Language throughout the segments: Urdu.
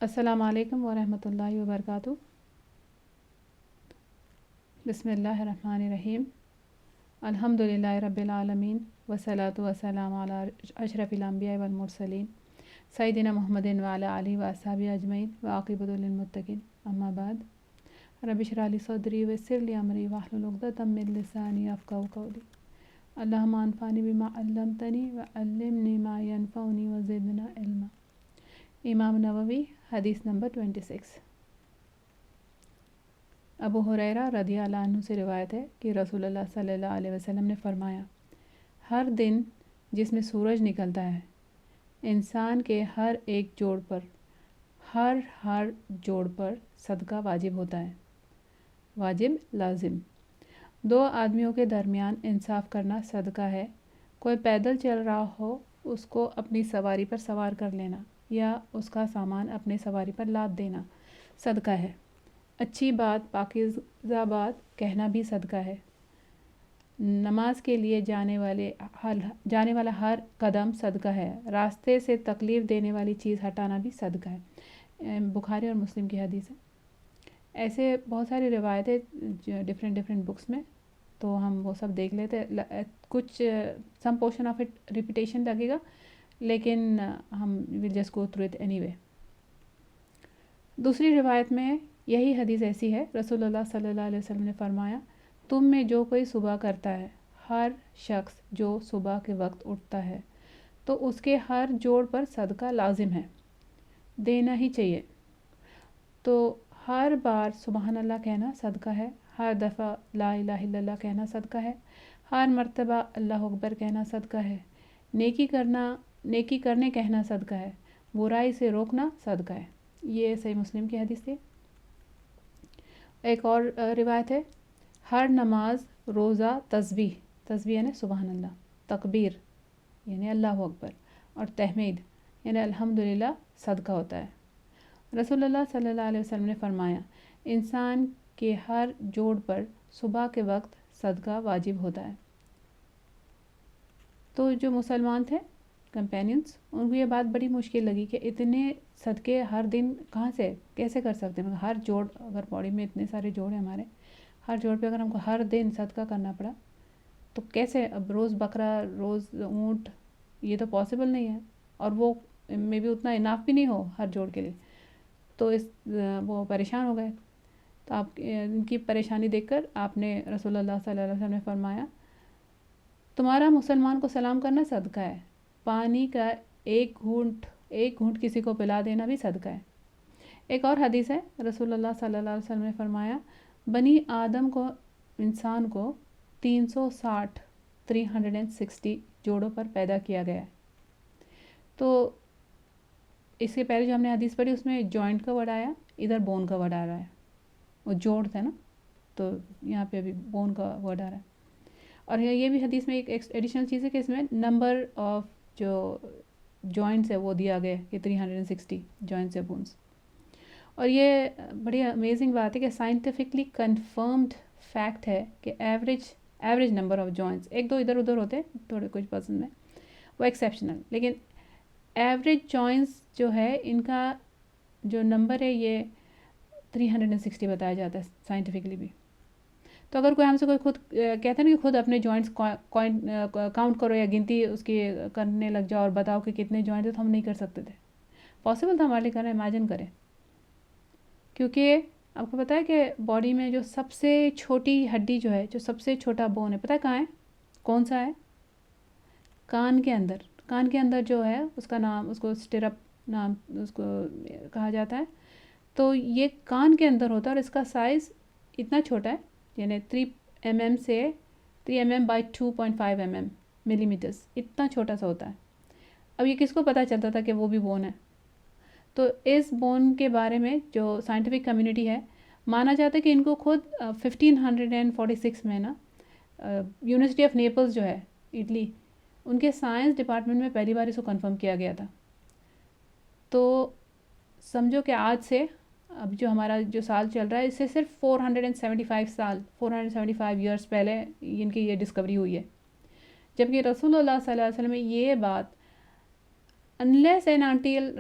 السلام علیکم ورحمۃ اللہ وبرکاتہ۔ بسم اللہ الرحمن الرحیم۔ الحمد للہ رب العالمین والصلاۃ والسلام علی اشرف الانبیاء والمرسلین سیدنا محمد وعلی آلہ واصحابہ اجمعین وعاقبۃ للمتقین، اما بعد۔ رب اشرح لی صدری ویسر لی امری واحلل عقدۃ من لسانی یفقہوا قولی۔ اللہم انفعنی بما علمتنی وعلمنی ما ینفعنی وزدنا علما۔ امام نووی، حدیث نمبر 26۔ ابو ہریرہ رضی اللہ عنہ سے روایت ہے کہ رسول اللہ صلی اللہ علیہ وسلم نے فرمایا، ہر دن جس میں سورج نکلتا ہے انسان کے ہر ایک جوڑ پر صدقہ واجب ہوتا ہے۔ واجب لازم۔ دو آدمیوں کے درمیان انصاف کرنا صدقہ ہے۔ کوئی پیدل چل رہا ہو، اس کو اپنی سواری پر سوار کر لینا یا اس کا سامان اپنے سواری پر لاد دینا صدقہ ہے۔ اچھی بات، پاکیزہ بات کہنا بھی صدقہ ہے۔ نماز کے لیے جانے والا ہر قدم صدقہ ہے۔ راستے سے تکلیف دینے والی چیز ہٹانا بھی صدقہ ہے۔ بخاری اور مسلم کی حدیث ہے۔ ایسے بہت ساری روایتیں ڈفرینٹ بکس میں، تو ہم وہ سب دیکھ لیتے۔ کچھ سم پورشن آف اٹ ریپیٹیشن لگے گا، لیکن ہم will just go through it any way. دوسری روایت میں یہی حدیث ایسی ہے، رسول اللہ صلی اللہ علیہ وسلم نے فرمایا، تم میں جو کوئی صبح کرتا ہے، ہر شخص جو صبح کے وقت اٹھتا ہے تو اس کے ہر جوڑ پر صدقہ لازم ہے، دینا ہی چاہیے۔ تو ہر بار سبحان اللہ کہنا صدقہ ہے، ہر دفعہ لا الہ الا اللہ کہنا صدقہ ہے، ہر مرتبہ اللہ اکبر کہنا صدقہ ہے، نیکی کرنے کہنا صدقہ ہے، برائی سے روکنا صدقہ ہے۔ یہ صحیح مسلم کی حدیث تھی۔ ایک اور روایت ہے، ہر نماز، روزہ، تسبیح یعنی سبحان اللہ، تکبیر یعنی اللہ اکبر، اور تحمید یعنی الحمدللہ صدقہ ہوتا ہے۔ رسول اللہ صلی اللہ علیہ وسلم نے فرمایا، انسان کے ہر جوڑ پر صبح کے وقت صدقہ واجب ہوتا ہے۔ تو جو مسلمان تھے کمپینینز، ان کو یہ بات بڑی مشکل لگی کہ اتنے صدقے ہر دن کہاں سے کیسے کر سکتے ہیں؟ ہر جوڑ، اگر باڈی میں اتنے سارے جوڑ ہیں ہمارے، ہر جوڑ پہ اگر ہم کو ہر دن صدقہ کرنا پڑا تو کیسے؟ اب روز بکرا، روز اونٹ، یہ تو پاسبل نہیں ہے، اور وہ میں بھی اتنا اناف بھی نہیں ہو ہر جوڑ کے لیے۔ تو وہ پریشان ہو گئے۔ تو آپ ان کی پریشانی دیکھ کر آپ نے رسول اللہ صلی اللہ علیہ وسلم نے فرمایا، تمہارا مسلمان کو سلام کرنا صدقہ ہے، پانی کا ایک گھونٹ کسی کو پلا دینا بھی صدقہ ہے۔ ایک اور حدیث ہے، رسول اللہ صلی اللہ علیہ وسلم نے فرمایا، بنی آدم کو، انسان کو 360 جوڑوں پر پیدا کیا گیا ہے۔ تو اس سے پہلے جو ہم نے حدیث پڑھی اس میں جوائنٹ کا ورڈ آیا، ادھر بون کا ورڈ آ رہا ہے، وہ جوڑ تھا نا، تو یہاں پہ ابھی بون کا ورڈ آ رہا ہے۔ اور یہ بھی حدیث میں ایک ایڈیشنل چیز ہے کہ اس میں نمبر آف جو جوائنٹس ہے وہ دیا گیا ہے کہ 360 جوائنٹس ہے، بونس۔ اور یہ بڑی امیزنگ بات ہے کہ سائنٹیفکلی کنفرمڈ فیکٹ ہے کہ ایوریج نمبر آف جوائنٹس، ایک دو ادھر ادھر ہوتے ہیں تھوڑے کچھ پرسن میں، وہ ایکسیپشنل، لیکن ایوریج جوائنٹس جو ہے ان کا جو نمبر ہے یہ 360 بتایا جاتا ہے سائنٹیفکلی بھی۔ تو اگر کوئی ہم سے خود کہتا ہے نا کہ خود اپنے جوائنٹس کاؤنٹ کرو یا گنتی اس کی کرنے لگ جاؤ اور بتاؤ کہ کتنے جوائنٹ ہیں، تو ہم نہیں کر سکتے تھے۔ پاسبل تھا ہمارے لیے کرنا، امیجن کریں، کیونکہ آپ کو پتہ ہے کہ باڈی میں جو سب سے چھوٹی ہڈی جو ہے، جو سب سے چھوٹا بون ہے، پتہ ہے کہاں ہے؟ کون سا ہے؟ کان کے اندر۔ کان کے اندر جو ہے اس کا نام، اس کو سٹرپ نام اس کو کہا جاتا ہے۔ تو یہ کان کے اندر ہوتا ہے اور اس کا سائز اتنا چھوٹا ہے، یعنی 3 mm سے 3 mm by 2.5 mm ملی میٹرز، اتنا چھوٹا سا ہوتا ہے۔ اب یہ کس کو پتہ چلتا تھا کہ وہ بھی بون ہے؟ تو اس بون کے بارے میں جو سائنٹیفک کمیونٹی ہے، مانا جاتا ہے کہ ان کو خود 1546 میں نا یونیورسٹی آف نیپلز جو ہے اٹلی، ان کے سائنس ڈپارٹمنٹ میں پہلی بار اس کو کنفرم کیا گیا تھا۔ تو سمجھو کہ آج سے اب جو ہمارا جو سال چل رہا ہے، اس سے صرف 475 ایئرس پہلے ان کی یہ ڈسکوری ہوئی ہے، جبکہ رسول اللہ صلی اللہ علیہ وسلم نے یہ بات unless and until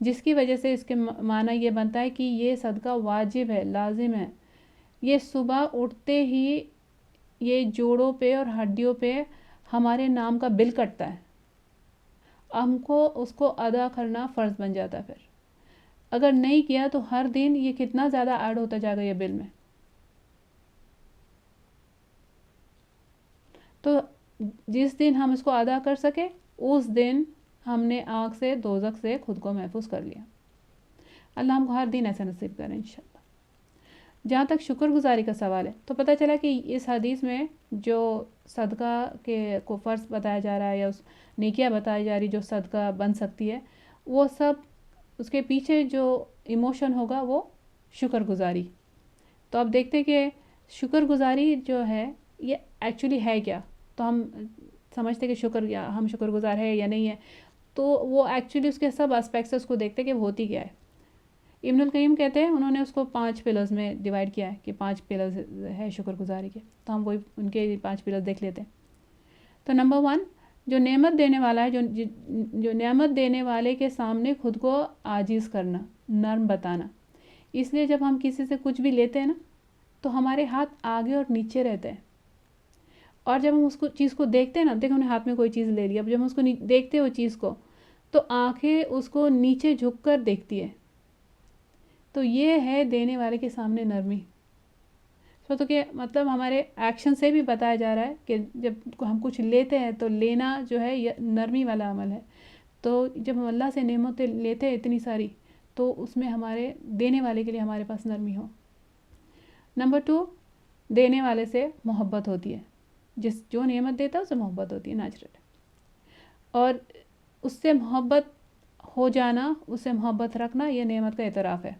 جس کی وجہ سے اس کے معنی یہ بنتا ہے کہ یہ صدقہ واجب ہے، لازم ہے. یہ صبح اٹھتے ہی یہ جوڑوں پہ اور ہڈیوں پہ ہمارے نام کا بل کٹتا ہے، ہم کو اس کو ادا کرنا فرض بن جاتا ہے. پھر اگر نہیں کیا تو ہر دن یہ کتنا زیادہ ایڈ ہوتا جائے گا یہ بل میں. تو جس دن ہم اس کو ادا کر سکے اس دن ہم نے آنکھ سے دوزخ سے خود کو محفوظ کر لیا. اللہ ہم کو ہر دن ایسا نصیب کریں انشاءاللہ. جہاں تک شکر گزاری کا سوال ہے تو پتہ چلا کہ اس حدیث میں جو صدقہ کے کو فرض بتایا جا رہا ہے یا اس نیکیاں بتائی جا رہی جو صدقہ بن سکتی ہے، وہ سب اس کے پیچھے جو ایموشن ہوگا وہ شکر گزاری. تو اب دیکھتے کہ شکر گزاری جو ہے یہ ایکچولی ہے کیا. تو ہم سمجھتے کہ ہم شکر گزار ہے یا نہیں ہے، تو وہ ایکچولی اس کے سب اسپیکٹس اس کو دیکھتے کہ وہ ہوتی کیا ہے. ابن القیم کہتے ہیں انہوں نے اس کو 5 پلرز میں ڈیوائڈ کیا ہے کہ 5 پلرز ہے شکر گزاری کے. تو ہم وہی ان کے 5 پلرز دیکھ لیتے ہیں. تو نمبر 1، جو نعمت دینے والا ہے، جو نعمت دینے والے کے سامنے خود کو عاجز کرنا، نرم بتانا. اس لیے جب ہم کسی سے کچھ بھی لیتے ہیں نا تو ہمارے ہاتھ آگے اور نیچے رہتے ہیں، اور جب ہم اس کو چیز کو دیکھتے ہیں نا، دیکھو ہم نے ہاتھ میں کوئی چیز لے لی، اب جب ہم اس کو دیکھتے ہیں وہ چیز کو تو آنکھیں اس کو نیچے جھک کر دیکھتی ہے. تو یہ ہے دینے والے کے سامنے نرمی. تو کہ مطلب ہمارے ایکشن سے بھی بتایا جا رہا ہے کہ جب ہم کچھ لیتے ہیں تو لینا جو ہے یہ نرمی والا عمل ہے. تو جب ہم اللہ سے نعمتیں لیتے ہیں اتنی ساری تو اس میں ہمارے دینے والے کے لیے ہمارے پاس نرمی ہو. نمبر 2، دینے والے سے محبت ہوتی ہے. جو نعمت دیتا ہے اسے محبت ہوتی ہے نیچرل، اور اس سے محبت ہو جانا، اس سے محبت رکھنا یہ نعمت کا اعتراف ہے.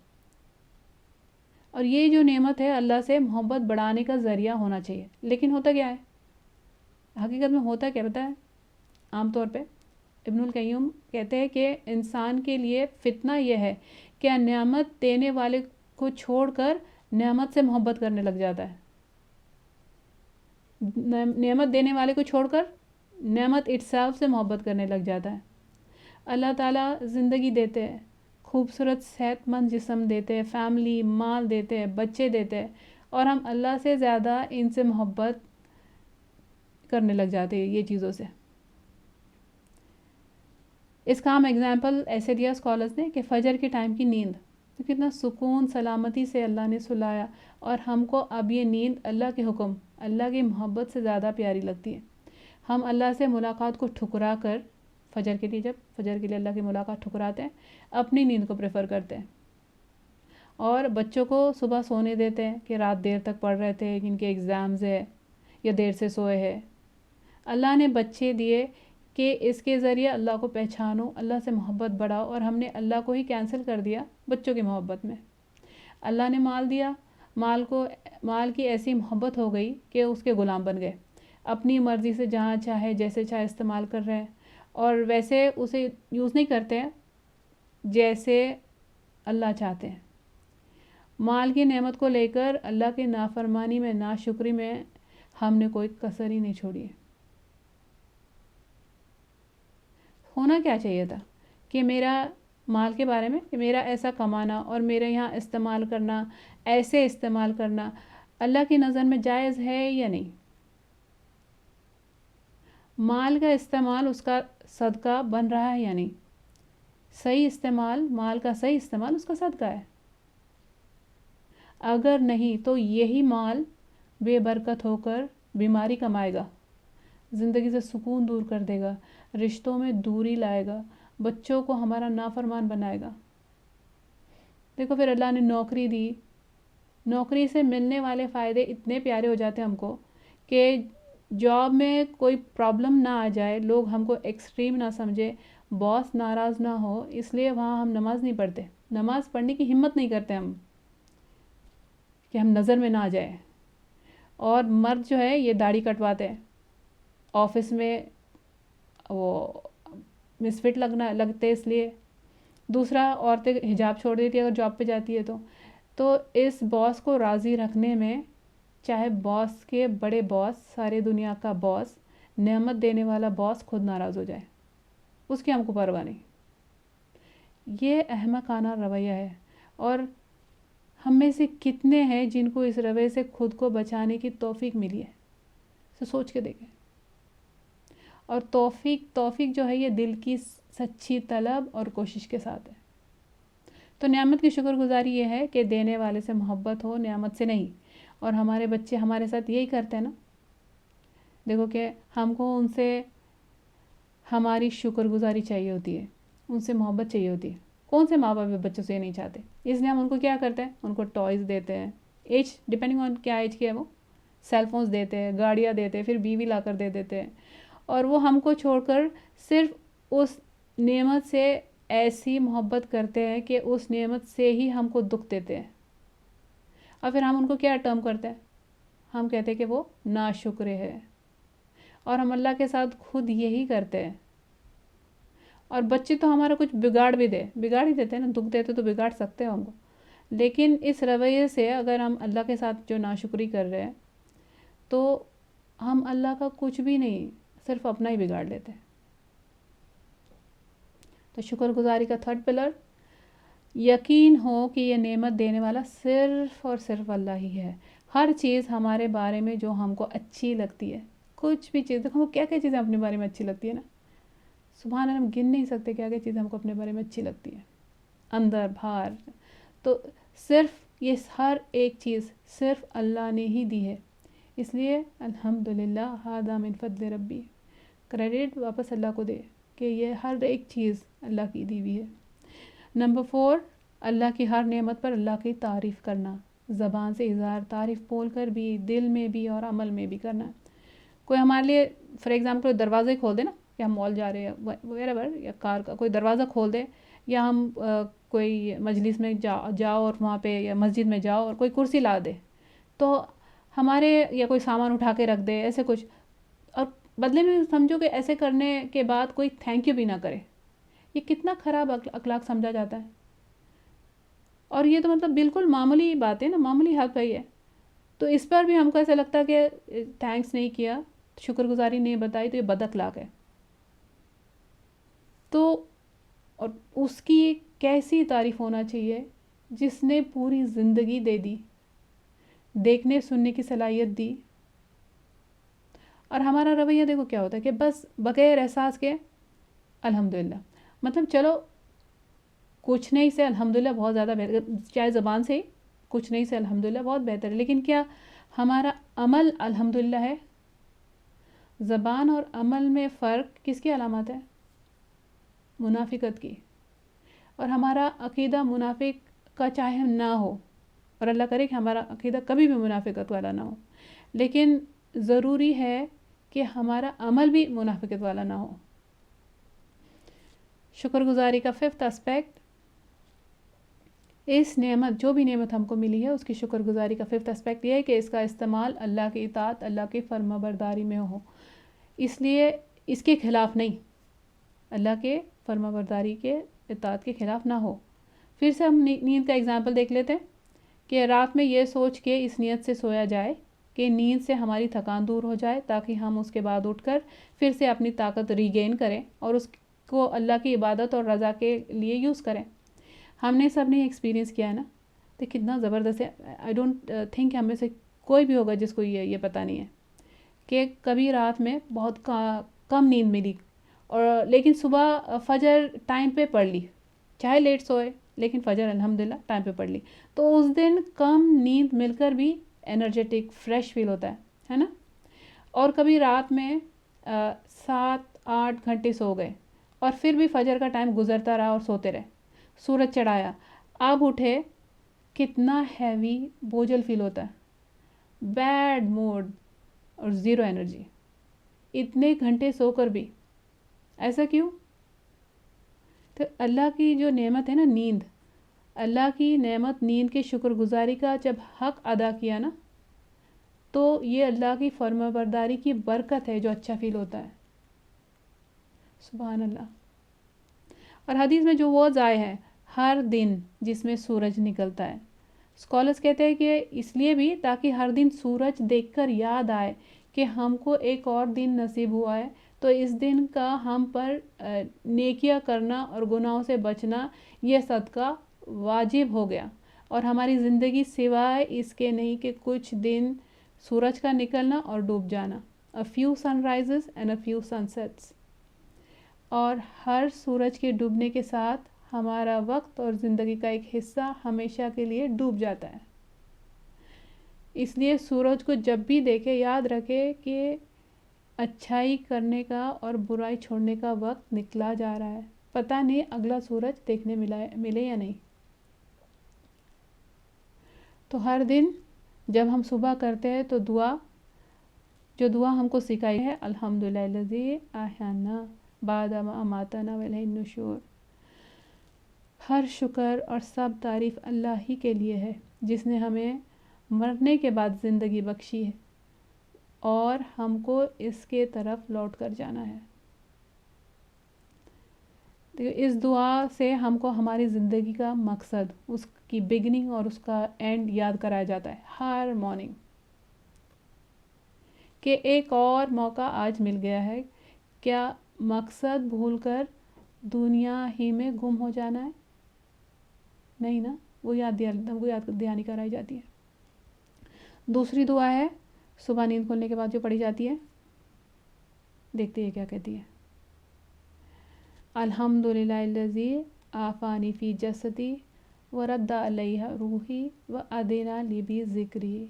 اور یہ جو نعمت ہے اللہ سے محبت بڑھانے کا ذریعہ ہونا چاہیے. لیکن ہوتا کیا ہے حقیقت میں، ہوتا کیا پتہ ہے؟ عام طور پہ ابن القیم کہتے ہیں کہ انسان کے لیے فتنہ یہ ہے کہ نعمت دینے والے کو چھوڑ کر نعمت سے محبت کرنے لگ جاتا ہے. نعمت دینے والے کو چھوڑ کر نعمت اٹسیلف سے محبت کرنے لگ جاتا ہے. اللہ تعالیٰ زندگی دیتے ہیں، خوبصورت صحت مند جسم دیتے ہیں، فیملی، مال دیتے ہیں، بچے دیتے ہیں، اور ہم اللہ سے زیادہ ان سے محبت کرنے لگ جاتے ہیں یہ چیزوں سے. اس کا ہم ایگزامپل ایسے دیا اسکالرز نے کہ فجر کے ٹائم کی نیند، تو کتنا سکون سلامتی سے اللہ نے سلایا، اور ہم کو اب یہ نیند اللہ کے حکم، اللہ کی محبت سے زیادہ پیاری لگتی ہے. ہم اللہ سے ملاقات کو ٹھکرا کر فجر کے لیے اللہ کی ملاقات ٹھکراتے ہیں، اپنی نیند کو پریفر کرتے ہیں. اور بچوں کو صبح سونے دیتے ہیں کہ رات دیر تک پڑھ رہے تھے، ان کے ایگزامز ہے یا دیر سے سوئے ہیں. اللہ نے بچے دیے کہ اس کے ذریعے اللہ کو پہچانو، اللہ سے محبت بڑھاؤ، اور ہم نے اللہ کو ہی کینسل کر دیا بچوں کی محبت میں. اللہ نے مال دیا، مال کی ایسی محبت ہو گئی کہ اس کے غلام بن گئے، اپنی مرضی سے جہاں چاہے جیسے چاہے استعمال کر رہے ہیں، اور ویسے اسے یوز نہیں کرتے ہیں جیسے اللہ چاہتے ہیں. مال کی نعمت کو لے کر اللہ کی نافرمانی میں، ناشکری میں ہم نے کوئی کسر ہی نہیں چھوڑی ہے. ہونا کیا چاہیے تھا کہ میرا مال کے بارے میں، کہ میرا ایسا کمانا اور میرے یہاں استعمال کرنا، ایسے استعمال کرنا اللہ کی نظر میں جائز ہے یا نہیں؟ مال کا استعمال اس کا صدقہ بن رہا ہے یا نہیں؟ صحیح استعمال، مال کا صحیح استعمال اس کا صدقہ ہے. اگر نہیں تو یہی مال بے برکت ہو کر بیماری کمائے گا، زندگی سے سکون دور کر دے گا، رشتوں میں دوری لائے گا، بچوں کو ہمارا نافرمان بنائے گا. دیکھو پھر اللہ نے نوکری دی، نوکری سے ملنے والے فائدے اتنے پیارے ہو جاتے ہیں ہم کو کہ جاب میں کوئی پرابلم نہ آ جائے، لوگ ہم کو ایکسٹریم نہ سمجھے، باس ناراض نہ ہو، اس لیے وہاں ہم نماز نہیں پڑھتے، نماز پڑھنے کی ہمت نہیں کرتے ہم کہ ہم نظر میں نہ آ جائے. اور مرد جو ہے یہ داڑھی کٹواتے ہیں، آفس میں وہ مسفٹ لگتے اس لیے. دوسرا، عورتیں حجاب چھوڑ دیتی ہے اگر جاب پہ جاتی ہے تو اس باس کو راضی رکھنے میں، چاہے باس کے بڑے باس، سارے دنیا کا باس، نعمت دینے والا باس خود ناراض ہو جائے، اس کی ہم کو پرواہ نہیں. یہ احمقانہ رویہ ہے، اور ہم میں سے کتنے ہیں جن کو اس رویے سے خود کو بچانے کی توفیق ملی ہے؟ سوچ کے دیکھیں. اور توفیق جو ہے یہ دل کی سچی طلب اور کوشش کے ساتھ ہے. تو نعمت کی شکر گزاری یہ ہے کہ دینے والے سے محبت ہو، نعمت سے نہیں. اور ہمارے بچے ہمارے ساتھ یہی کرتے ہیں نا. دیکھو کہ ہم کو ان سے ہماری شکر گزاری چاہیے ہوتی ہے، ان سے محبت چاہیے ہوتی ہے. کون سے ماں باپ بچوں سے یہ نہیں چاہتے؟ اس لیے ہم ان کو کیا کرتے ہیں؟ ان کو ٹوائز دیتے ہیں، ایج ڈپینڈنگ آن کیا ایج کی ہے، وہ سیل فونز دیتے ہیں، گاڑیاں دیتے ہیں، پھر بیوی لا کر دے دیتے ہیں. اور وہ ہم کو چھوڑ کر صرف اس نعمت سے ایسی محبت کرتے ہیں کہ اس نعمت سے ہی ہم کو دکھ دیتے ہیں. اور پھر ہم ان کو کیا ٹرم کرتے ہیں؟ ہم کہتے ہیں کہ وہ ناشکر ہے. اور ہم اللہ کے ساتھ خود یہی کرتے ہیں. اور بچے تو ہمارا کچھ بگاڑ ہی دیتے ہیں نا. دکھ دیتے تو بگاڑ سکتے ہیں ہم کو. لیکن اس رویے سے اگر ہم اللہ کے ساتھ جو ناشکری کر رہے ہیں تو ہم اللہ کا کچھ بھی نہیں، صرف اپنا ہی بگاڑ لیتے ہیں. تو شکر گزاری کا تھرڈ پلر، یقین ہو کہ یہ نعمت دینے والا صرف اور صرف اللہ ہی ہے. ہر چیز ہمارے بارے میں جو ہم کو اچھی لگتی ہے، کچھ بھی چیز، دیکھو کیا کیا چیزیں اپنے بارے میں اچھی لگتی ہے نا. سبحان اللہ، ہم گن نہیں سکتے کیا کیا چیزیں ہم کو اپنے بارے میں اچھی لگتی ہے، اندر باہر. تو صرف یہ ہر ایک چیز صرف اللہ نے ہی دی ہے. اس لیے الحمدللہ ھذا من فضل ربی، کریڈٹ واپس اللہ کو دے کہ یہ ہر ایک چیز اللہ کی دی ہوئی ہے. نمبر 4، اللہ کی ہر نعمت پر اللہ کی تعریف کرنا. زبان سے اظہار تعریف بول کر بھی، دل میں بھی اور عمل میں بھی کرنا. کوئی ہمارے لیے فار ایگزامپل دروازے کھول دے نا، کہ ہم مال جا رہے ہیں ویئر یا کار کا کوئی دروازہ کھول دے، یا ہم کوئی مجلس میں جاؤ اور وہاں پہ یا مسجد میں جاؤ اور کوئی کرسی لا دے، تو ہمارے یا کوئی سامان اٹھا کے رکھ دے ایسے کچھ، اور بدلے میں سمجھو کہ ایسے کرنے کے بعد کوئی تھینک یو بھی نہ کرے، یہ کتنا خراب اخلاق سمجھا جاتا ہے. اور یہ تو مطلب بالکل معمولی بات ہے نا، معمولی ہیلپ ہے یہ. تو اس پر بھی ہم کو ایسا لگتا ہے کہ تھینکس نہیں کیا، شکر گزاری نہیں بتائی، تو یہ بد اخلاق ہے. تو اور اس کی کیسی تعریف ہونا چاہیے جس نے پوری زندگی دے دی، دیکھنے سننے کی صلاحیت دی. اور ہمارا رویہ دیکھو کیا ہوتا ہے کہ بس بغیر احساس کے الحمدللہ. مطلب چلو کچھ نہیں سے الحمدللہ بہت زیادہ بہتر، چاہے زبان سے ہی کچھ نہیں سے الحمدللہ بہت بہتر ہے، لیکن کیا ہمارا عمل الحمدللہ ہے؟ زبان اور عمل میں فرق کس کی علامات ہے؟ منافقت کی. اور ہمارا عقیدہ منافق کا چاہے نہ ہو، اور اللہ کرے کہ ہمارا عقیدہ کبھی بھی منافقت والا نہ ہو، لیکن ضروری ہے کہ ہمارا عمل بھی منافقت والا نہ ہو. شکر گزاری کا 5th اسپیکٹ، اس نعمت جو بھی نعمت ہم کو ملی ہے اس کی شکر گزاری کا 5th اسپیکٹ یہ ہے کہ اس کا استعمال اللہ کی اطاعت، اللہ کی فرما برداری میں ہو. اس لیے اس کے خلاف نہیں، اللہ کے فرما برداری کے اطاعت کے خلاف نہ ہو. پھر سے ہم نیند کا اگزامپل دیکھ لیتے ہیں کہ رات میں یہ سوچ کے اس نیت سے سویا جائے کہ نیند سے ہماری تھکان دور ہو جائے، تاکہ ہم اس کے بعد اٹھ کر پھر سے اپنی طاقت ریگین کریں اور اس کو اللہ کی عبادت اور رضا کے لیے یوز کریں. ہم نے سب نے ایکسپیرینس کیا ہے نا، تو کتنا زبردست ہے. آئی ڈونٹ تھنک ہم میں سے کوئی بھی ہوگا جس کو یہ پتہ نہیں ہے کہ کبھی رات میں بہت کم نیند ملی، اور لیکن صبح فجر ٹائم پہ پڑھ لی، چاہے لیٹ سوئے لیکن فجر الحمدللہ ٹائم پہ پڑھ لی، تو اس دن کم نیند مل کر بھی انرجیٹک فریش فیل ہوتا ہے نا. اور کبھی رات میں 7-8 گھنٹے سو گئے اور پھر بھی فجر کا ٹائم گزرتا رہا اور سوتے رہے، سورج چڑھایا، اب اٹھے، کتنا ہیوی بوجھل فیل ہوتا ہے، بیڈ موڈ اور زیرو انرجی، اتنے گھنٹے سو کر بھی. ایسا کیوں؟ تو اللہ کی جو نعمت ہے نا نیند، اللہ کی نعمت نیند کے شکر گزاری کا جب حق ادا کیا نا، تو یہ اللہ کی فرما برداری کی برکت ہے جو اچھا فیل ہوتا ہے. سبحان اللہ. اور حدیث میں جو ورڈز آئے ہیں، ہر دن جس میں سورج نکلتا ہے، اسکالرز کہتے ہیں کہ اس لیے بھی تاکہ ہر دن سورج دیکھ کر یاد آئے کہ ہم کو ایک اور دن نصیب ہوا ہے تو اس دن کا ہم پر نیکیاں کرنا اور گناہوں سے بچنا یہ صدقہ واجب ہو گیا، اور ہماری زندگی سوائے اس کے نہیں کہ کچھ دن سورج کا نکلنا اور ڈوب جانا، a few sunrises and a few sunsets، اور ہر سورج کے ڈوبنے کے ساتھ ہمارا وقت اور زندگی کا ایک حصہ ہمیشہ کے لیے ڈوب جاتا ہے۔ اس لیے سورج کو جب بھی دیکھے یاد رکھے کہ اچھائی کرنے کا اور برائی چھوڑنے کا وقت نکلا جا رہا ہے، پتہ نہیں اگلا سورج دیکھنے ملے یا نہیں۔ تو ہر دن جب ہم صبح کرتے ہیں تو جو دعا ہم کو سکھائی ہے، الحمدللہ الذی احیانا بعد ما اماتنا والیہ النشور، ہر شکر اور سب تعریف اللہ ہی کے لیے ہے جس نے ہمیں مرنے کے بعد زندگی بخشی ہے اور ہم کو اس کے طرف لوٹ کر جانا ہے۔ اس دعا سے ہم کو ہماری زندگی کا مقصد، اس کی بگننگ اور اس کا اینڈ یاد کرایا جاتا ہے ہر مارننگ، کہ ایک اور موقع آج مل گیا ہے، کیا مقصد بھول کر دنیا ہی میں گم ہو جانا ہے؟ نہیں نا، وہ یاد دہانی کرائی جاتی ہے۔ دوسری دعا ہے صبح نیند کھولنے کے بعد جو پڑھی جاتی ہے، دیکھتے ہیں کیا کہتی ہے۔ الحمدللہ الذی عافانی فی جسدی ورد علیہ روحی وأدنا لی بی ذکری،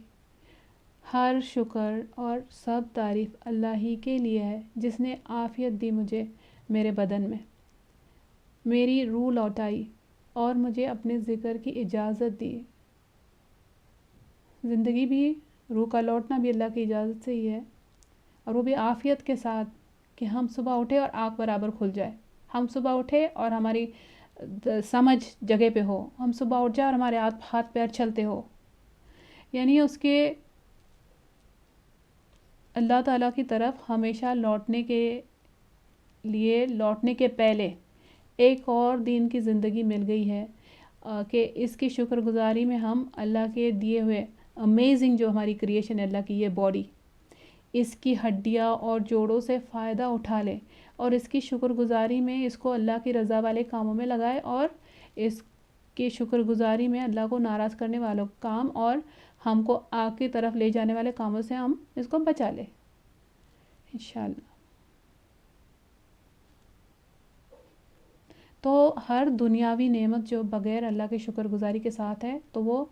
ہر شکر اور سب تعریف اللہ ہی کے لیے ہے جس نے عافیت دی مجھے میرے بدن میں، میری روح لوٹائی اور مجھے اپنے ذکر کی اجازت دی۔ زندگی بھی، روح کا لوٹنا بھی اللہ کی اجازت سے ہی ہے، اور وہ بھی عافیت کے ساتھ، کہ ہم صبح اٹھے اور آنکھ برابر کھل جائے، ہم صبح اٹھے اور ہماری سمجھ جگہ پہ ہو، ہم صبح اٹھ جائے اور ہمارے ہاتھ پیر چلتے ہو، یعنی اس کے اللہ تعالیٰ کی طرف ہمیشہ لوٹنے کے پہلے ایک اور دن کی زندگی مل گئی ہے، کہ اس کی شکر گزاری میں ہم اللہ کے دیے ہوئے امیزنگ جو ہماری کریشن ہے، اللہ کی یہ باڈی، اس کی ہڈیاں اور جوڑوں سے فائدہ اٹھا لے، اور اس کی شکر گزاری میں اس کو اللہ کی رضا والے کاموں میں لگائے، اور اس کی شکر گزاری میں اللہ کو ناراض کرنے والوں کام اور ہم کو آگ کی طرف لے جانے والے کاموں سے ہم اس کو بچا لے انشاءاللہ۔ تو ہر دنیاوی نعمت جو بغیر اللہ کے شکر گزاری کے ساتھ ہے تو وہ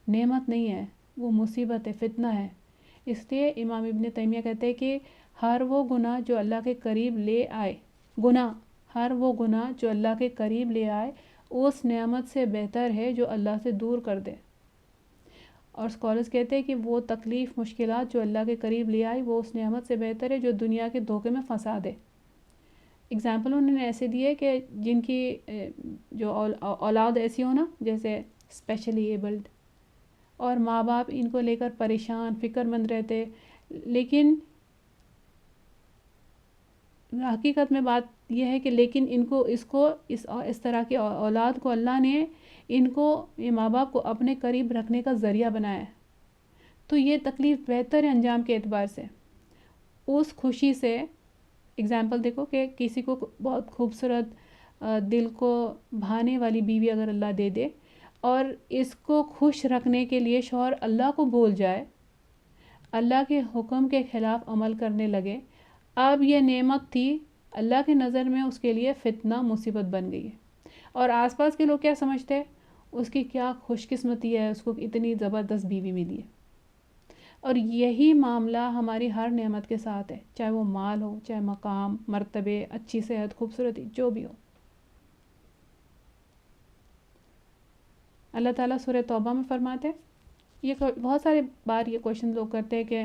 نعمت نہیں ہے، وہ مصیبت ہے، فتنہ ہے۔ اس لیے امام ابن تیمیہ کہتے ہیں کہ ہر وہ گناہ جو اللہ کے قریب لے آئے، ہر وہ گناہ جو اللہ کے قریب لے آئے اس نعمت سے بہتر ہے جو اللہ سے دور کر دے، اور اسکالرز کہتے ہیں کہ وہ تکلیف مشکلات جو اللہ کے قریب لے آئی وہ اس نعمت سے بہتر ہے جو دنیا کے دھوکے میں پھنسا دے۔ اگزامپل انہوں نے ایسے دیے کہ جن کی جو اولاد ایسی ہو نا، جیسے اسپیشلی ایبلڈ، اور ماں باپ ان کو لے کر پریشان فکر مند رہتے، لیکن حقیقت میں بات یہ ہے کہ لیکن اس طرح کی اولاد کو اللہ نے ان کو، یہ ماں باپ کو اپنے قریب رکھنے کا ذریعہ بنایا ہے، تو یہ تکلیف بہتر ہے انجام کے اعتبار سے۔ اس خوشی سے اگزامپل دیکھو کہ کسی کو بہت خوبصورت دل کو بھانے والی بیوی اگر اللہ دے دے، اور اس کو خوش رکھنے کے لیے شوہر اللہ کو بھول جائے، اللہ کے حکم کے خلاف عمل کرنے لگے، اب یہ نعمت تھی اللہ کی نظر میں اس کے لیے فتنہ مصیبت بن گئی ہے، اور آس پاس کے لوگ کیا سمجھتے ہیں، اس کی کیا خوش قسمتی ہے، اس کو اتنی زبردست بیوی ملی ہے۔ اور یہی معاملہ ہماری ہر نعمت کے ساتھ ہے، چاہے وہ مال ہو، چاہے مقام، مرتبے، اچھی صحت، خوبصورتی، جو بھی ہو۔ اللہ تعالیٰ سورہ توبہ میں فرماتے ہیں، یہ بہت سارے بار یہ کوشچن لوگ کرتے ہیں کہ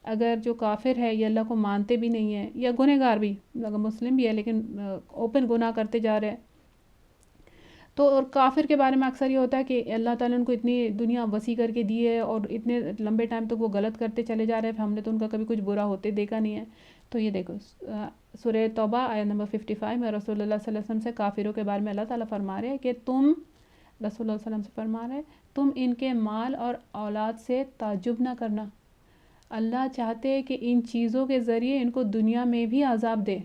اگر جو کافر ہے یہ اللہ کو مانتے بھی نہیں ہیں، یا گنہگار بھی، اگر مسلم بھی ہے لیکن اوپن گناہ کرتے جا رہے ہیں، تو اور کافر کے بارے میں اکثر یہ ہوتا ہے کہ اللہ تعالیٰ نے ان کو اتنی دنیا وسیع کر کے دی ہے اور اتنے لمبے ٹائم تک وہ غلط کرتے چلے جا رہے ہیں، ہم نے تو ان کا کبھی کچھ برا ہوتے دیکھا نہیں ہے۔ تو یہ دیکھو سورہ توبہ آیت نمبر 55 میں رسول اللہ صلی اللہ علیہ وسلم سے کافروں کے بارے میں اللہ تعالیٰ فرما رہے ہیں کہ رسول اللہ صلی اللہ علیہ وسلم سے فرما رہے ہیں، تم ان کے مال اور اولاد سے تعجب نہ کرنا، اللہ چاہتے ہیں کہ ان چیزوں کے ذریعے ان کو دنیا میں بھی عذاب دے.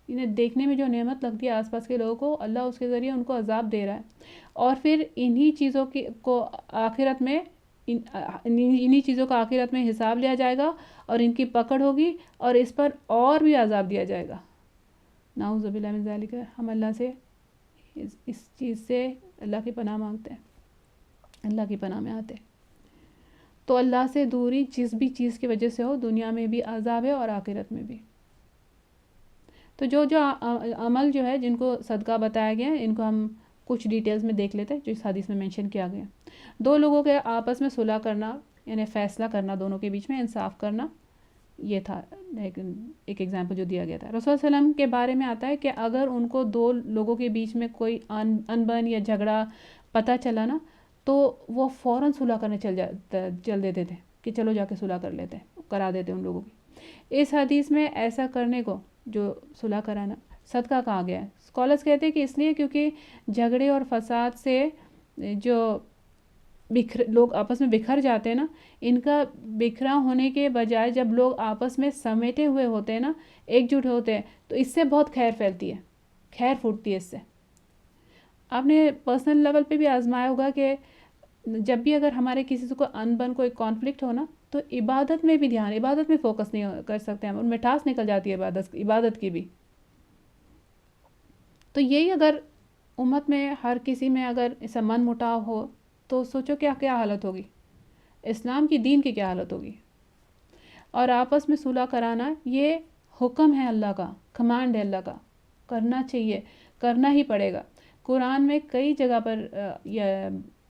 انہیں دیکھنے میں جو نعمت لگتی ہے آس پاس کے لوگوں کو, اللہ اس کے ذریعے ان کو عذاب دے رہا ہے, اور پھر انہی چیزوں کو آخرت میں انہی چیزوں کا آخرت میں حساب لیا جائے گا, اور ان کی پکڑ ہوگی, اور اس پر اور بھی عذاب دیا جائے گا. نعوذ باللہ من ذالک. ہم اللہ سے اس چیز سے اللہ کی پناہ مانگتے ہیں, اللہ کی پناہ میں آتے ہیں. تو اللہ سے دوری جس بھی چیز کی وجہ سے ہو, دنیا میں بھی عذاب ہے اور آخرت میں بھی. تو جو عمل جو ہے جن کو صدقہ بتایا گیا ہے, ان کو ہم کچھ ڈیٹیلز میں دیکھ لیتے ہیں جو اس حدیث میں مینشن کیا گیا. 2 لوگوں کے آپس میں صلح کرنا, یعنی فیصلہ کرنا, دونوں کے بیچ میں انصاف کرنا, یہ تھا ایک ایگزامپل جو دیا گیا تھا. رسول صلی اللہ علیہ وسلم کے بارے میں آتا ہے کہ اگر ان کو 2 لوگوں کے بیچ میں کوئی انبن یا جھگڑا پتہ چلا نا, تو وہ فوراً صلح کرنے چل دیتے تھے کہ چلو جا کے صلح کر لیتے ہیں, کرا دیتے ان لوگوں کی. اس حدیث میں ایسا کرنے کو, جو صلح کرانا, صدقہ کہا گیا ہے. اسکالرس کہتے ہیں کہ اس لیے کیونکہ جھگڑے اور فساد سے جو لوگ آپس میں بکھر جاتے ہیں نا, ان کا بکھرا ہونے کے بجائے جب لوگ آپس میں سمیٹے ہوئے ہوتے ہیں نا, ایک جٹ ہوتے ہیں, تو اس سے بہت خیر پھیلتی ہے, خیر پھوٹتی ہے اس سے. آپ نے پرسنل لیول پہ بھی آزمایا ہوگا کہ جب بھی اگر ہمارے کسی سے کوئی انبن, کوئی کانفلکٹ ہو نا, تو عبادت میں بھی دھیان, عبادت میں فوکس نہیں کر سکتے ہم, ان میں مٹھاس نکل جاتی ہے عبادت کی بھی. تو یہی اگر امت میں ہر کسی میں اگر اسے من مٹاؤ ہو, تو سوچو کیا حالت ہوگی, اسلام کی دین کی کیا حالت ہوگی. اور آپس میں صلح کرانا یہ حکم ہے اللہ کا, کمانڈ ہے اللہ کا, کرنا چاہیے, کرنا ہی پڑے گا. قرآن میں کئی جگہ پر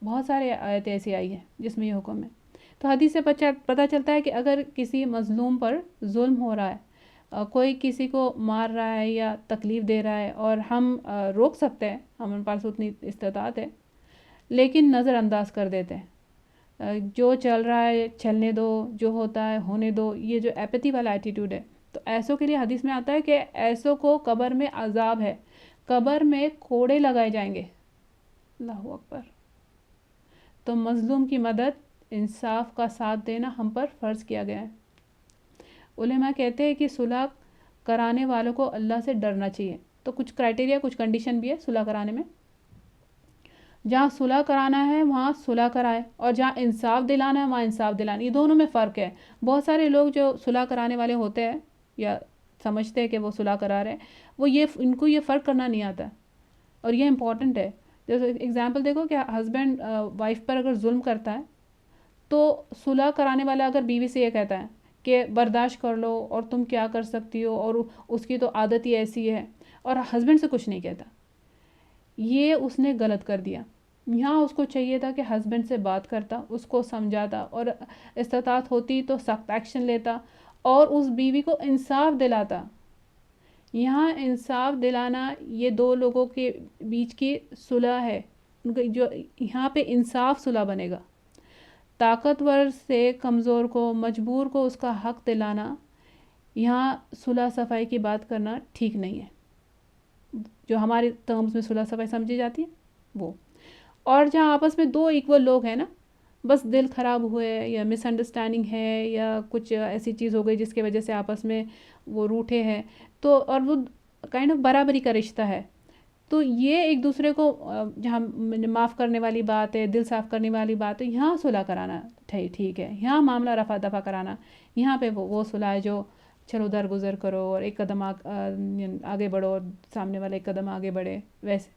بہت سارے آیتیں ایسی آئی ہیں جس میں یہ حکم ہے. تو حدیث سے پتہ چلتا ہے کہ اگر کسی مظلوم پر ظلم ہو رہا ہے, کوئی کسی کو مار رہا ہے یا تکلیف دے رہا ہے, اور ہم روک سکتے ہیں, ہمارے پاس اتنی استطاعت ہے, لیکن نظر انداز کر دیتے ہیں, جو چل رہا ہے چلنے دو, جو ہوتا ہے ہونے دو, یہ جو ایپیتھی والا ایٹیٹیوڈ ہے. تو ایسوں کے لیے حدیث میں آتا ہے کہ ایسوں کو قبر میں عذاب ہے, قبر میں کوڑے لگائے جائیں گے. اللہ اکبر. تو مظلوم کی مدد, انصاف کا ساتھ دینا ہم پر فرض کیا گیا ہے. علماء کہتے ہیں کہ صلح کرانے والوں کو اللہ سے ڈرنا چاہیے. تو کچھ کرائٹیریا, کچھ کنڈیشن بھی ہے صلح کرانے میں. جہاں صلح کرانا ہے وہاں صلح کرائے, اور جہاں انصاف دلانا ہے وہاں انصاف دلانا. یہ دونوں میں فرق ہے. بہت سارے لوگ جو صلح کرانے والے ہوتے ہیں یا سمجھتے ہیں کہ وہ صلح کرا رہے ہیں, وہ ان کو یہ فرق کرنا نہیں آتا, اور یہ امپورٹنٹ ہے. جیسے ایگزامپل دیکھو کہ ہسبینڈ وائف پر اگر ظلم کرتا ہے, تو صلح کرانے والا اگر بیوی سے یہ کہتا ہے کہ برداشت کر لو, اور تم کیا کر سکتی ہو, اور اس کی تو عادت ہی ایسی ہے, اور ہسبینڈ سے کچھ نہیں کہتا, یہ اس نے غلط کر دیا. یہاں اس کو چاہیے تھا کہ ہسبینڈ سے بات کرتا, اس کو سمجھاتا, اور استطاعت ہوتی تو سخت ایکشن لیتا, اور اس بیوی کو انصاف دلاتا. یہاں انصاف دلانا یہ 2 لوگوں کے بیچ کی صلح ہے, جو یہاں پہ انصاف صلح بنے گا. طاقتور سے کمزور کو, مجبور کو اس کا حق دلانا, یہاں صلح صفائی کی بات کرنا ٹھیک نہیں ہے. جو ہمارے ٹرمز میں صلح صفائی سمجھی جاتی ہے وہ. اور جہاں آپس میں 2 ایکول لوگ ہیں نا, بس دل خراب ہوئے, یا مس انڈرسٹینڈنگ ہے, یا کچھ ایسی چیز ہو گئی جس کی وجہ سے آپس میں وہ روٹھے ہیں, تو اور وہ کائنڈ آف برابری کا رشتہ ہے, تو یہ ایک دوسرے کو جہاں معاف کرنے والی بات ہے, دل صاف کرنے والی بات ہے, یہاں صلح کرانا ٹھیک ہے. یہاں معاملہ رفع دفع کرانا, یہاں پہ وہ صلح ہے جو چلو درگزر کرو, اور ایک قدم آگے بڑھو, اور سامنے والا ایک قدم آگے بڑھے, ویسے.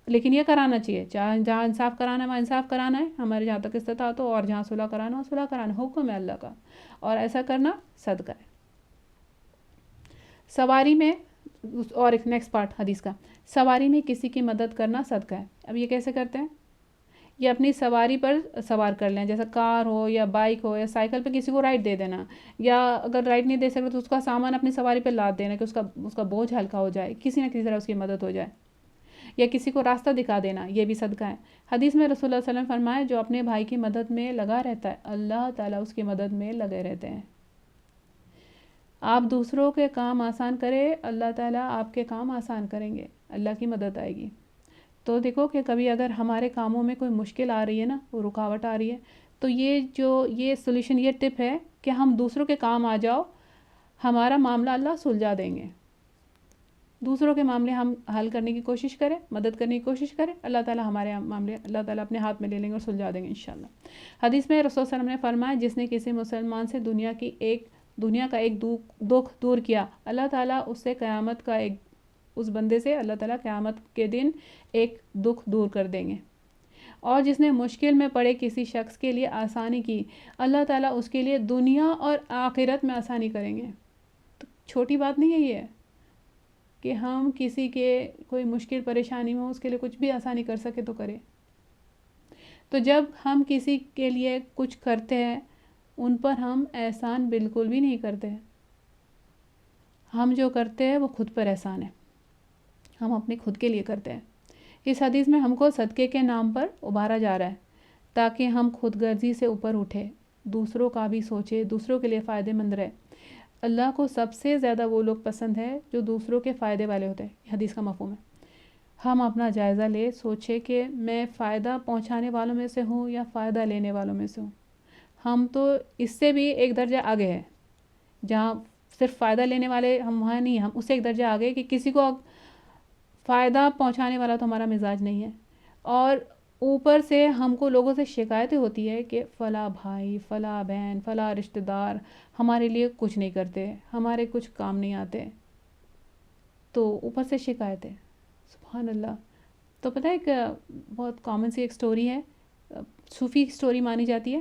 لیکن یہ کرانا چاہیے, جہاں انصاف کرانا ہے وہاں انصاف کرانا ہے, ہمارے جہاں تک استطاعت ہو, اور جہاں صلح کرانا ہو صلح کرانا, حکم ہے اللہ کا, اور ایسا کرنا صدقہ ہے. سواری میں, اور ایک نیکسٹ پارٹ حدیث کا, سواری میں کسی کی مدد کرنا صدقہ ہے. اب یہ کیسے کرتے ہیں؟ یہ اپنی سواری پر سوار کر لیں, جیسا کار ہو یا بائک ہو یا سائیکل پہ کسی کو رائڈ دے دینا, یا اگر رائڈ نہیں دے سکتے تو اس کا سامان اپنی سواری پہ لاد دینا کہ اس کا بوجھ ہلکا ہو جائے, کسی نہ کسی طرح اس کی مدد ہو جائے. یا کسی کو راستہ دکھا دینا, یہ بھی صدقہ ہے. حدیث میں رسول اللہ صلی اللہ علیہ وسلم فرمائے, جو اپنے بھائی کی مدد میں لگا رہتا ہے, اللہ تعالیٰ اس کی مدد میں لگے رہتے ہیں. آپ دوسروں کے کام آسان کرے, اللہ تعالیٰ آپ کے کام آسان کریں گے, اللہ کی مدد آئے گی. تو دیکھو کہ کبھی اگر ہمارے کاموں میں کوئی مشکل آ رہی ہے نا, وہ رکاوٹ آ رہی ہے, تو یہ سولوشن، یہ ٹپ ہے کہ ہم دوسروں کے کام آ جاؤ، ہمارا معاملہ اللہ سلجھا دیں گے. دوسروں کے معاملے ہم حل کرنے کی کوشش کریں، مدد کرنے کی کوشش کریں، اللہ تعالیٰ ہمارے معاملے اللہ تعالیٰ اپنے ہاتھ میں لے لیں گے اور سلجھا دیں گے انشاءاللہ. حدیث میں رسول صلی اللہ علیہ وسلم نے فرمایا، جس نے کسی مسلمان سے دنیا کا ایک دکھ دور کیا، اللہ تعالیٰ اس بندے سے اللہ تعالیٰ قیامت کے دن ایک دکھ دور کر دیں گے. اور جس نے مشکل میں پڑے کسی شخص کے لیے آسانی کی، اللہ تعالیٰ اس کے لیے دنیا اور آخرت میں آسانی کریں گے. تو چھوٹی بات نہیں ہے یہ کہ ہم کسی کے کوئی مشکل پریشانی میں اس کے لیے کچھ بھی آسانی کر سکے تو کرے. تو جب ہم کسی کے لیے کچھ کرتے ہیں، ان پر ہم احسان بالکل بھی نہیں کرتے. ہم جو کرتے ہیں وہ خود پر احسان ہے، ہم اپنے خود کے لیے کرتے ہیں. اس حدیث میں ہم کو صدقے کے نام پر ابھارا جا رہا ہے تاکہ ہم خود غرضی سے اوپر اٹھے، دوسروں کا بھی سوچے، دوسروں کے لیے فائدے مند رہے. اللہ کو سب سے زیادہ وہ لوگ پسند ہے جو دوسروں کے فائدے والے ہوتے ہیں. یہ حدیث کا مفہوم ہے. ہم اپنا جائزہ لے، سوچے کہ میں فائدہ پہنچانے والوں میں سے ہوں یا فائدہ لینے والوں میں سے ہوں. ہم تو اس سے بھی ایک درجہ آگے ہیں، جہاں صرف فائدہ لینے والے ہم وہاں نہیں، ہم اس سے ایک درجہ آگے کہ کسی کو فائدہ پہنچانے والا تو ہمارا مزاج نہیں ہے. اور اوپر سے ہم کو لوگوں سے شکایتیں ہوتی ہے کہ فلاں بھائی، فلاں بہن، فلاں رشتہ دار ہمارے لیے کچھ نہیں کرتے، ہمارے کچھ کام نہیں آتے. تو اوپر سے شکایت ہے، سبحان اللہ. تو پتہ ہے ایک بہت کامن سی ایک سٹوری ہے، صوفی سٹوری مانی جاتی ہے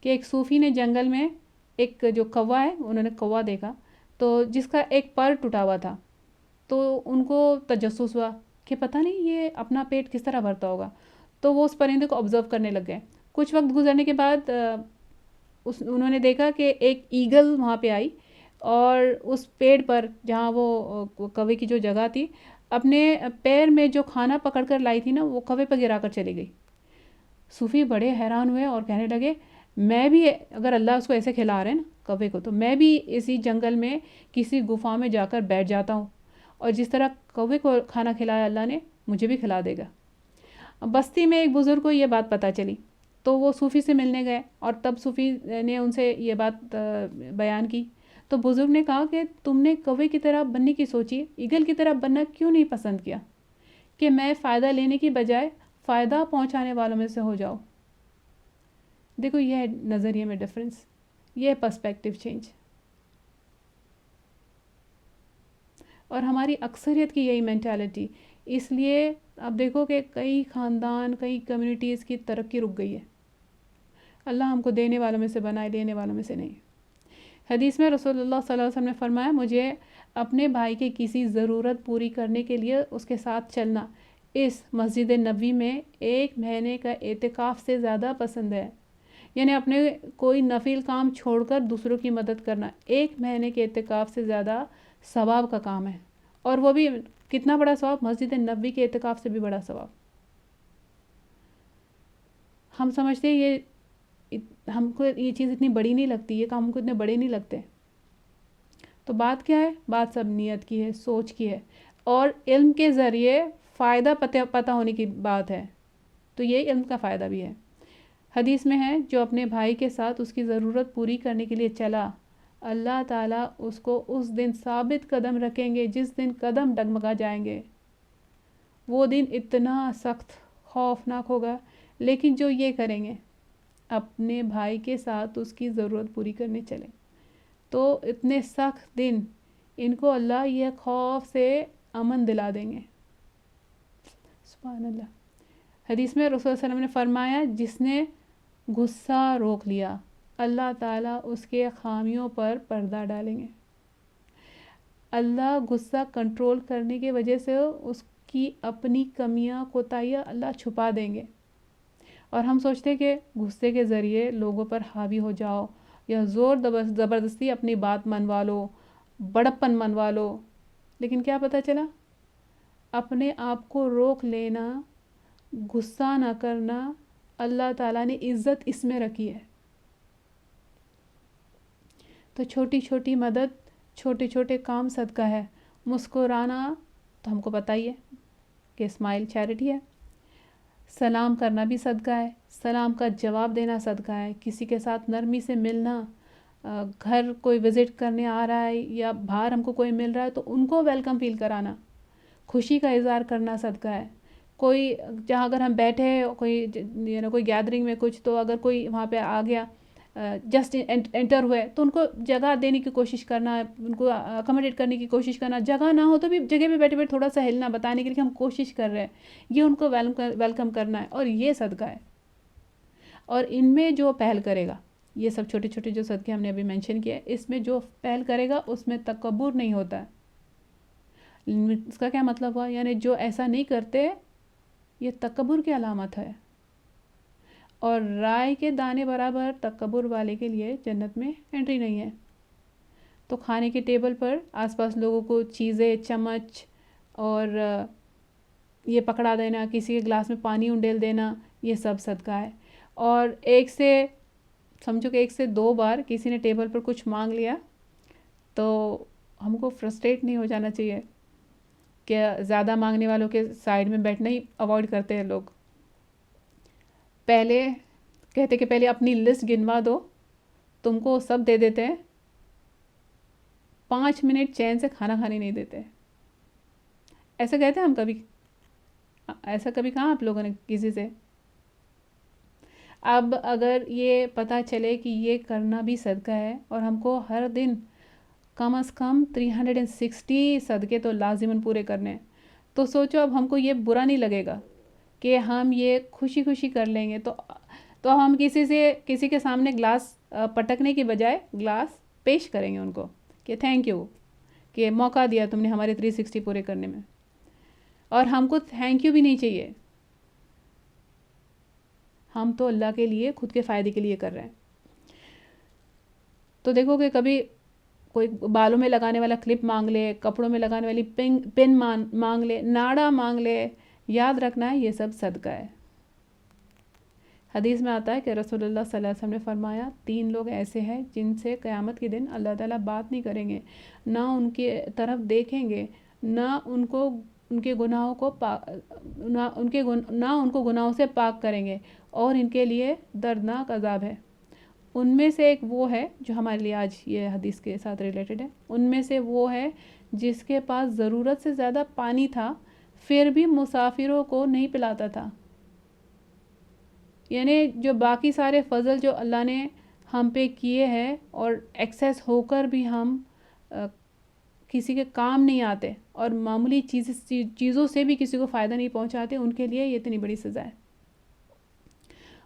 کہ ایک صوفی نے جنگل میں ایک جو کوا ہے، انہوں نے کوا دیکھا تو جس کا ایک پر ٹوٹا ہوا تھا. تو ان کو تجسس ہوا کہ پتہ نہیں یہ اپنا پیٹ کس طرح بھرتا ہوگا. تو وہ اس پرندے کو آبزرو کرنے لگ گئے. کچھ وقت گزرنے کے بعد انہوں نے دیکھا کہ ایک ایگل وہاں پہ آئی اور اس پیڑ پر جہاں وہ کوے کی جو جگہ تھی، اپنے پیر میں جو کھانا پکڑ کر لائی تھی نا، وہ کوے پہ گرا کر چلی گئی. صوفی بڑے حیران ہوئے اور کہنے لگے، میں بھی اگر اللہ اس کو ایسے کھلا رہے ہیں نا کوے کو، تو میں بھی اسی جنگل میں کسی گفا میں جا کر بیٹھ جاتا ہوں، اور جس طرح کوے کو کھانا کھلایا اللہ نے، مجھے بھی کھلا دے گا. بستی میں ایک بزرگ کو یہ بات پتہ چلی تو وہ صوفی سے ملنے گئے اور تب صوفی نے ان سے یہ بات بیان کی. تو بزرگ نے کہا کہ تم نے کوے کی طرح بننے کی سوچی، ایگل کی طرح بننا کیوں نہیں پسند کیا کہ میں فائدہ لینے کی بجائے فائدہ پہنچانے والوں میں سے ہو جاؤ. دیکھو یہ ہے نظریے میں ڈفرینس، یہ ہے پرسپیکٹیو چینج. اور ہماری اکثریت کی یہی مینٹالٹی، اس لیے اب دیکھو کہ کئی خاندان، کئی کمیونٹیز کی ترقی رک گئی ہے. اللہ ہم کو دینے والوں میں سے بنائے، لینے والوں میں سے نہیں. حدیث میں رسول اللہ صلی اللہ علیہ وسلم نے فرمایا، مجھے اپنے بھائی کی کسی ضرورت پوری کرنے کے لیے اس کے ساتھ چلنا اس مسجد نبوی میں 1 مہینے کا اعتکاف سے زیادہ پسند ہے. یعنی اپنے کوئی نفل کام چھوڑ کر دوسروں کی مدد کرنا 1 مہینے کے اعتکاف سے زیادہ ثواب کا کام ہے. اور وہ بھی کتنا بڑا ثواب، مسجد نبوی کے اعتکاف سے بھی بڑا ثواب. ہم سمجھتے ہیں ہم کو یہ چیز اتنی بڑی نہیں لگتی، یہ کام ہم کو اتنے بڑے نہیں لگتے. تو بات کیا ہے؟ بات سب نیت کی ہے، سوچ کی ہے، اور علم کے ذریعے فائدہ پتہ ہونے کی بات ہے. تو یہ علم کا فائدہ بھی ہے. حدیث میں ہے، جو اپنے بھائی کے ساتھ اس کی ضرورت پوری کرنے کے لیے چلا، اللہ تعالیٰ اس کو اس دن ثابت قدم رکھیں گے جس دن قدم ڈگمگا جائیں گے. وہ دن اتنا سخت خوفناک ہوگا، لیکن جو یہ کریں گے، اپنے بھائی کے ساتھ اس کی ضرورت پوری کرنے چلیں، تو اتنے سخت دن ان کو اللہ یہ خوف سے امن دلا دیں گے. سبحان اللہ. حدیث میں رسول صلی اللہ علیہ وسلم نے فرمایا، جس نے غصہ روک لیا، اللہ تعالیٰ اس کے خامیوں پر پردہ ڈالیں گے. اللہ غصہ کنٹرول کرنے کی وجہ سے اس کی اپنی کمیاں، کوتاہیاں اللہ چھپا دیں گے. اور ہم سوچتے کہ غصے کے ذریعے لوگوں پر حاوی ہو جاؤ یا زور زبردستی اپنی بات منوا لو، بڑپن منوا لو. لیکن کیا پتہ چلا؟ اپنے آپ کو روک لینا، غصہ نہ کرنا، اللہ تعالیٰ نے عزت اس میں رکھی ہے. تو چھوٹی چھوٹی مدد، چھوٹے چھوٹے کام صدقہ ہے. مسکرانا تو ہم کو پتہ ہی ہے کہ اسمائل چیریٹی ہے. سلام کرنا بھی صدقہ ہے. سلام کا جواب دینا صدقہ ہے، کسی کے ساتھ نرمی سے ملنا، گھر کوئی وزٹ کرنے آ رہا ہے یا باہر ہم کو کوئی مل رہا ہے تو ان کو ویلکم فیل کرانا، خوشی کا اظہار کرنا صدقہ ہے۔ کوئی جہاں اگر ہم بیٹھے کوئی کوئی گیدرنگ میں کچھ، تو اگر کوئی وہاں پہ آ گیا جسٹ انٹر ہوئے تو ان کو جگہ دینے کی کوشش کرنا، ان کو اکموڈیٹ کرنے کی کوشش کرنا، جگہ نہ ہو تو بھی جگہ پہ بیٹھے بیٹھے تھوڑا سا ہلنا، بتانے کے لیے کہ ہم کوشش کر رہے ہیں، یہ ان کو ویلکم کرنا ہے، اور یہ صدقہ ہے۔ اور ان میں جو پہل کرے گا، یہ سب چھوٹے چھوٹے جو صدقے ہم نے ابھی مینشن کیے، اس میں جو پہل کرے گا اس میں تکبر نہیں ہوتا ہے۔ اس کا کیا مطلب ہوا؟ یعنی جو ایسا نہیں کرتے یہ تکبر کی علامت ہے، اور رائے کے دانے برابر تکبر والے کے لیے جنت میں انٹری نہیں ہے۔ تو کھانے کے ٹیبل پر آس پاس لوگوں کو چیزیں، چمچ اور یہ پکڑا دینا، کسی کے گلاس میں پانی انڈیل دینا، یہ سب صدقہ ہے۔ اور سمجھو کہ 1 سے 2 بار کسی نے ٹیبل پر کچھ مانگ لیا تو ہم کو فرسٹریٹ نہیں ہو جانا چاہیے کہ زیادہ مانگنے والوں کے سائڈ میں بیٹھنا ہی اوائڈ کرتے ہیں لوگ۔ پہلے کہتے کہ پہلے اپنی لسٹ گنوا دو، تم کو سب دے دیتے ہیں، 5 منٹ چین سے کھانا کھانے نہیں دیتے۔ ایسا کہتے ہیں ہم کبھی؟ ایسا کبھی کہا آپ لوگوں نے کسی سے؟ اب اگر یہ پتہ چلے کہ یہ کرنا بھی صدقہ ہے، اور ہم کو ہر دن کم از کم 360 صدقے تو لازماً پورے کرنے ہیں، تو سوچو اب ہم کو یہ برا نہیں لگے گا کہ ہم یہ خوشی خوشی کر لیں گے، تو ہم کسی کے سامنے گلاس پٹکنے کی بجائے گلاس پیش کریں گے ان کو کہ تھینک یو کہ موقع دیا تم نے ہمارے 360 پورے کرنے میں۔ اور ہم کو تھینک یو بھی نہیں چاہیے، ہم تو اللہ کے لیے، خود کے فائدے کے لیے کر رہے ہیں۔ تو دیکھو کہ کبھی کوئی بالوں میں لگانے والا کلپ مانگ لے، کپڑوں میں لگانے والی پن مانگ لے، ناڑا مانگ لے، یاد رکھنا ہے یہ سب صدقہ ہے۔ حدیث میں آتا ہے کہ رسول اللہ صلی اللہ علیہ وسلم نے فرمایا 3 لوگ ایسے ہیں جن سے قیامت کے دن اللہ تعالیٰ بات نہیں کریں گے، نہ ان کی طرف دیکھیں گے، نہ ان کے گناہوں کو نہ ان کو گناہوں سے پاک کریں گے، اور ان کے لیے دردناک عذاب ہے۔ ان میں سے ایک وہ ہے جو ہمارے لیے آج یہ حدیث کے ساتھ ریلیٹڈ ہے، ان میں سے وہ ہے جس کے پاس ضرورت سے زیادہ پانی تھا پھر بھی مسافروں کو نہیں پلاتا تھا۔ یعنی جو باقی سارے فضل جو اللہ نے ہم پہ کیے ہیں اور ایکسیس ہو کر بھی ہم کسی کے کام نہیں آتے اور معمولی چیزوں سے بھی کسی کو فائدہ نہیں پہنچاتے، ان کے لیے یہ اتنی بڑی سزا ہے۔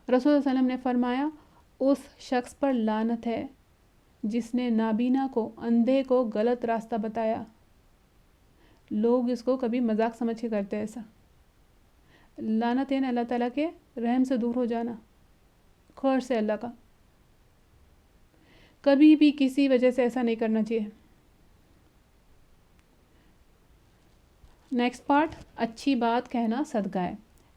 رسول اللہ علیہ وسلم نے فرمایا اس شخص پر لعنت ہے جس نے نابینا کو، اندھے کو غلط راستہ بتایا۔ لوگ اس کو کبھی مذاق سمجھ کے کرتے ہیں ایسا۔ لعنت ہے اللہ تعالیٰ کے رحم سے دور ہو جانا، خیر سے اللہ کا، کبھی بھی کسی وجہ سے ایسا نہیں کرنا چاہیے۔ نیکسٹ پارٹ، اچھی بات کہنا صدقہ ہے۔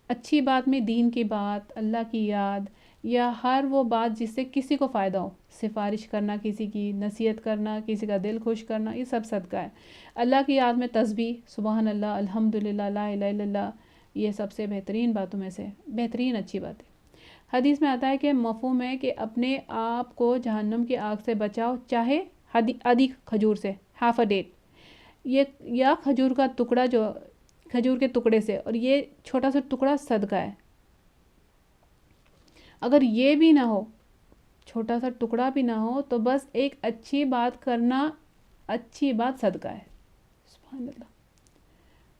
اچھی بات میں دین کی بات، اللہ کی یاد، یا ہر وہ بات جس سے کسی کو فائدہ ہو، سفارش کرنا کسی کی، نصیحت کرنا، کسی کا دل خوش کرنا، یہ سب صدقہ ہے۔ اللہ کی یاد میں تسبیح، سبحان اللہ، الحمدللہ، لا الہ الا اللہ، یہ سب سے بہترین باتوں میں سے بہترین اچھی بات ہے۔ حدیث میں آتا ہے کہ مفہوم ہے کہ اپنے آپ کو جہنم کی آگ سے بچاؤ، چاہے آدھی کھجور سے، ہاف اے ڈیٹ، یا کھجور کا ٹکڑا، جو کھجور کے ٹکڑے سے، اور یہ چھوٹا سا ٹکڑا صدقہ ہے۔ اگر یہ بھی نہ ہو، چھوٹا سا ٹکڑا بھی نہ ہو، تو بس ایک اچھی بات کرنا، اچھی بات صدقہ ہے۔ سبحان اللہ،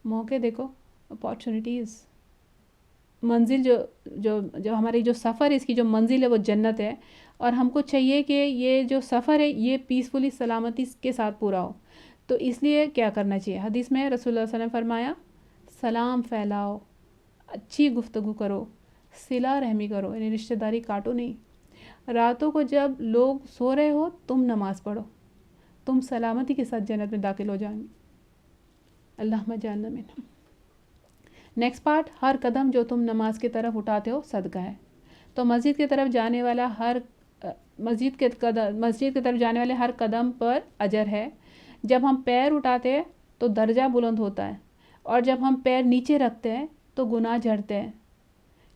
موقع دیکھو، اپارچونیٹیز، منزل جو ہماری جو سفر ہے، اس کی جو منزل ہے وہ جنت ہے، اور ہم کو چاہیے کہ یہ جو سفر ہے یہ پیسفلی، سلامتی کے ساتھ پورا ہو۔ تو اس لیے کیا کرنا چاہیے؟ حدیث میں رسول اللہ صلی اللہ علیہ وسلم نے فرمایا سلام پھیلاؤ، اچھی گفتگو کرو، صلہ رحمی کرو، یعنی رشتہ داری کاٹو نہیں۔ راتوں کو جب لوگ سو رہے ہو تم نماز پڑھو، تم سلامتی کے ساتھ جنت میں داخل ہو جائیں گے۔ اللہم اجعلنا منہم۔ نیکسٹ پارٹ، ہر قدم جو تم نماز کی طرف اٹھاتے ہو صدقہ ہے۔ تو مسجد کی طرف جانے والا مسجد کی طرف جانے والے ہر قدم پر اجر ہے۔ جب ہم پیر اٹھاتے ہیں تو درجہ بلند ہوتا ہے، اور جب ہم پیر نیچے رکھتے ہیں تو گناہ جھڑتے ہیں،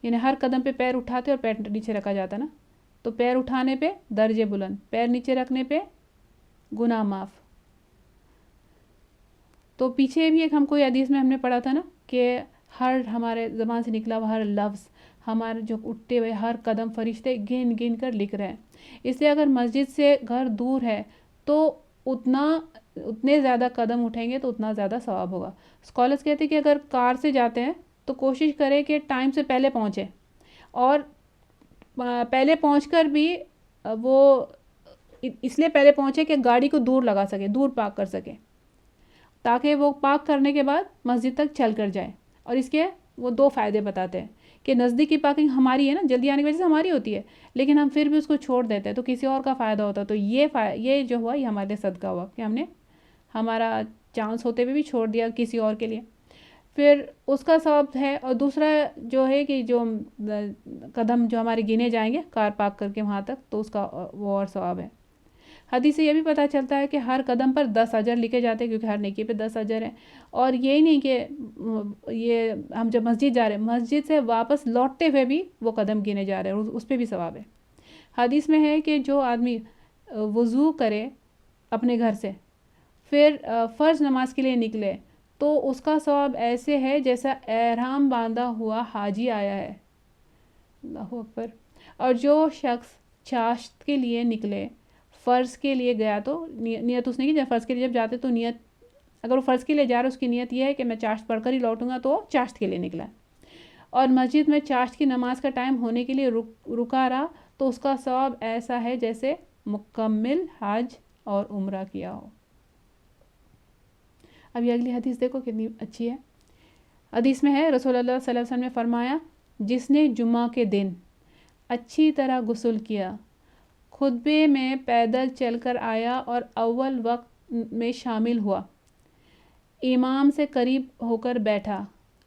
یعنی ہر قدم پہ پیر اٹھاتے اور پیر نیچے رکھا جاتا نا, تو پیر اٹھانے پہ درجے بلند, پیر نیچے رکھنے پہ گناہ معاف. تو پیچھے بھی ایک ہم کو حدیث میں ہم نے پڑھا تھا نا کہ ہر ہمارے زبان سے نکلا ہوا ہر لفظ, ہمارے جو اٹھتے ہوئے ہر قدم فرشتے گن گن کر لکھ رہے ہیں. اس لیے اگر مسجد سے گھر دور ہے تو اتنے زیادہ قدم اٹھیں گے تو اتنا زیادہ ثواب ہوگا. اسکالرس کہتے ہیں کہ اگر کار سے جاتے ہیں تو کوشش کریں کہ ٹائم سے پہلے پہنچیں, اور پہلے پہنچ کر بھی وہ اس لیے پہلے پہنچے کہ گاڑی کو دور لگا سکے, دور پارک کر سکے, تاکہ وہ پارک کرنے کے بعد مسجد تک چل کر جائے. اور اس کے وہ 2 فائدے بتاتے ہیں کہ نزدیکی پارکنگ ہماری ہے نا, جلدی آنے کی وجہ سے ہماری ہوتی ہے, لیکن ہم پھر بھی اس کو چھوڑ دیتے ہیں تو کسی اور کا فائدہ ہوتا ہے. تو یہ جو ہوا یہ ہمارے لیے صدقہ ہوا کہ ہم نے ہمارا چانس ہوتے ہوئے بھی چھوڑ دیا کسی اور کے لیے, پھر اس کا ثواب ہے. اور دوسرا جو ہے کہ جو قدم جو ہمارے گنے جائیں گے کار پارک کر کے وہاں تک, تو اس کا وہ اور ثواب ہے. حدیث سے یہ بھی پتہ چلتا ہے کہ ہر قدم پر 10 اجر لکھے جاتے ہیں, کیونکہ ہر نیکی پہ 10 اجر ہیں. اور یہی نہیں کہ یہ ہم جب مسجد جا رہے ہیں, مسجد سے واپس لوٹتے ہوئے بھی وہ قدم گنے جا رہے ہیں, اس پہ بھی ثواب ہے. حدیث میں ہے کہ جو آدمی وضو کرے اپنے گھر سے, پھر فرض نماز کے لیے نکلے, تو اس کا ثواب ایسے ہے جیسا احرام باندھا ہوا حاجی آیا ہے. اللہ اکبر. اور جو شخص چاشت کے لیے نکلے, فرض کے لیے گیا تو نیت اس نے کی, جب فرض کے لیے جب جاتے تو نیت, اگر وہ فرض کے لیے جا رہا ہے اس کی نیت یہ ہے کہ میں چاشت پڑھ کر ہی لوٹوں گا, تو چاشت کے لیے نکلا. اور مسجد میں چاشت کی نماز کا ٹائم ہونے کے لیے رکا رہا, تو اس کا ثواب ایسا ہے جیسے مکمل حج اور عمرہ کیا ہو. اب یہ اگلی حدیث دیکھو کتنی اچھی ہے. حدیث میں ہے رسول اللہ صلی اللہ علیہ وسلم نے فرمایا, جس نے جمعہ کے دن اچھی طرح غسل کیا, خطبے میں پیدل چل کر آیا اور اول وقت میں شامل ہوا, امام سے قریب ہو کر بیٹھا,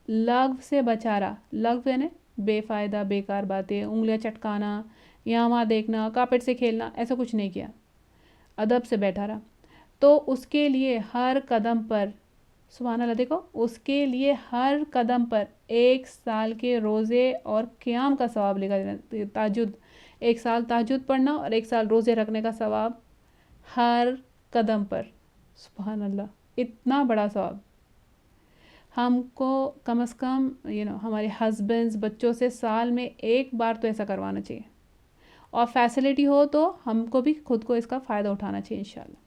لغو سے بچا رہا, لغو یعنی بے فائدہ بیکار باتیں, انگلیاں چٹکانا, یہاں وہاں دیکھنا, کارپیٹ سے کھیلنا, ایسا کچھ نہیں کیا, ادب سے بیٹھا رہا, تو اس کے لیے ہر قدم پر, سبحان اللہ دیکھو, اس کے لیے ہر قدم پر 1 سال کے روزے اور قیام کا ثواب لکھا جاتا. تہجد 1 سال تہجد پڑھنا اور 1 سال روزے رکھنے کا ثواب ہر قدم پر. سبحان اللہ, اتنا بڑا ثواب. ہم کو کم از کم ہمارے ہسبینڈز بچوں سے سال میں 1 بار تو ایسا کروانا چاہیے, اور فیسلٹی ہو تو ہم کو بھی خود کو اس کا فائدہ اٹھانا چاہیے انشاءاللہ.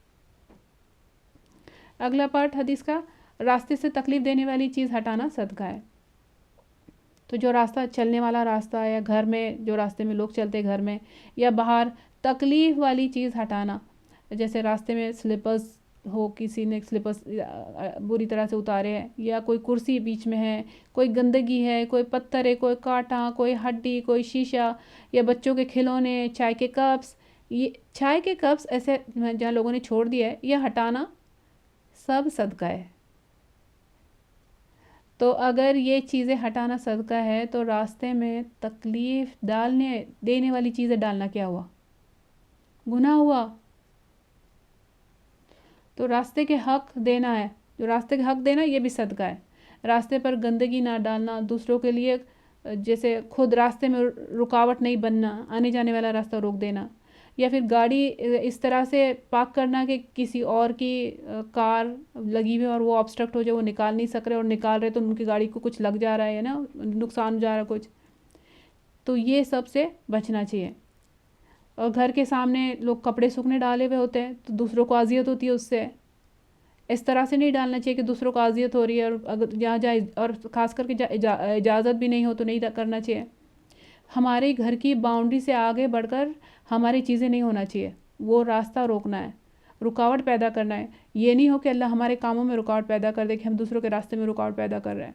اگلا پارٹ حدیث کا, راستے سے تکلیف دینے والی چیز ہٹانا صدقہ ہے. تو جو راستہ چلنے والا راستہ ہے, یا گھر میں جو راستے میں لوگ چلتے گھر میں یا باہر, تکلیف والی چیز ہٹانا, جیسے راستے میں سلیپرز ہو, کسی نے سلیپرز بری طرح سے اتارے ہیں, یا کوئی کرسی بیچ میں ہے, کوئی گندگی ہے, کوئی پتھر ہے, کوئی کانٹا, کوئی ہڈی, کوئی شیشہ, یا بچوں کے کھلونے, چائے کے کپس. یہ چائے کے کپس ایسے جہاں لوگوں نے چھوڑ دیا ہے, یہ ہٹانا سب صدقہ ہے. تو اگر یہ چیزیں ہٹانا صدقہ ہے, تو راستے میں تکلیف دینے والی چیزیں ڈالنا کیا ہوا؟ گناہ ہوا. تو راستے کے حق دینا ہے, جو راستے کے حق دینا یہ بھی صدقہ ہے. راستے پر گندگی نہ ڈالنا, دوسروں کے لیے جیسے خود راستے میں رکاوٹ نہیں بننا, آنے جانے والا راستہ روک دینا, یا پھر گاڑی اس طرح سے پارک کرنا کہ کسی اور کی کار لگی ہوئی اور وہ آبسٹرکٹ ہو جائے, وہ نکال نہیں سک رہے, اور نکال رہے تو ان کی گاڑی کو کچھ لگ جا رہا ہے نا, نقصان ہو جا رہا ہے کچھ. تو یہ سب سے بچنا چاہیے. اور گھر کے سامنے لوگ کپڑے سوکھنے ڈالے ہوئے ہوتے ہیں, تو دوسروں کو اذیت ہوتی ہے اس سے. اس طرح سے نہیں ڈالنا چاہیے کہ دوسروں کو اذیت ہو رہی ہے, اور اگر جہاں جائے, اور خاص کر کے اجازت بھی نہیں ہو تو نہیں کرنا چاہیے. ہمارے گھر کی باؤنڈری سے آگے بڑھ کر ہماری چیزیں نہیں ہونا چاہیے, وہ راستہ روکنا ہے, رکاوٹ پیدا کرنا ہے. یہ نہیں ہو کہ اللہ ہمارے کاموں میں رکاوٹ پیدا کر دے کہ ہم دوسروں کے راستے میں رکاوٹ پیدا کر رہے ہیں.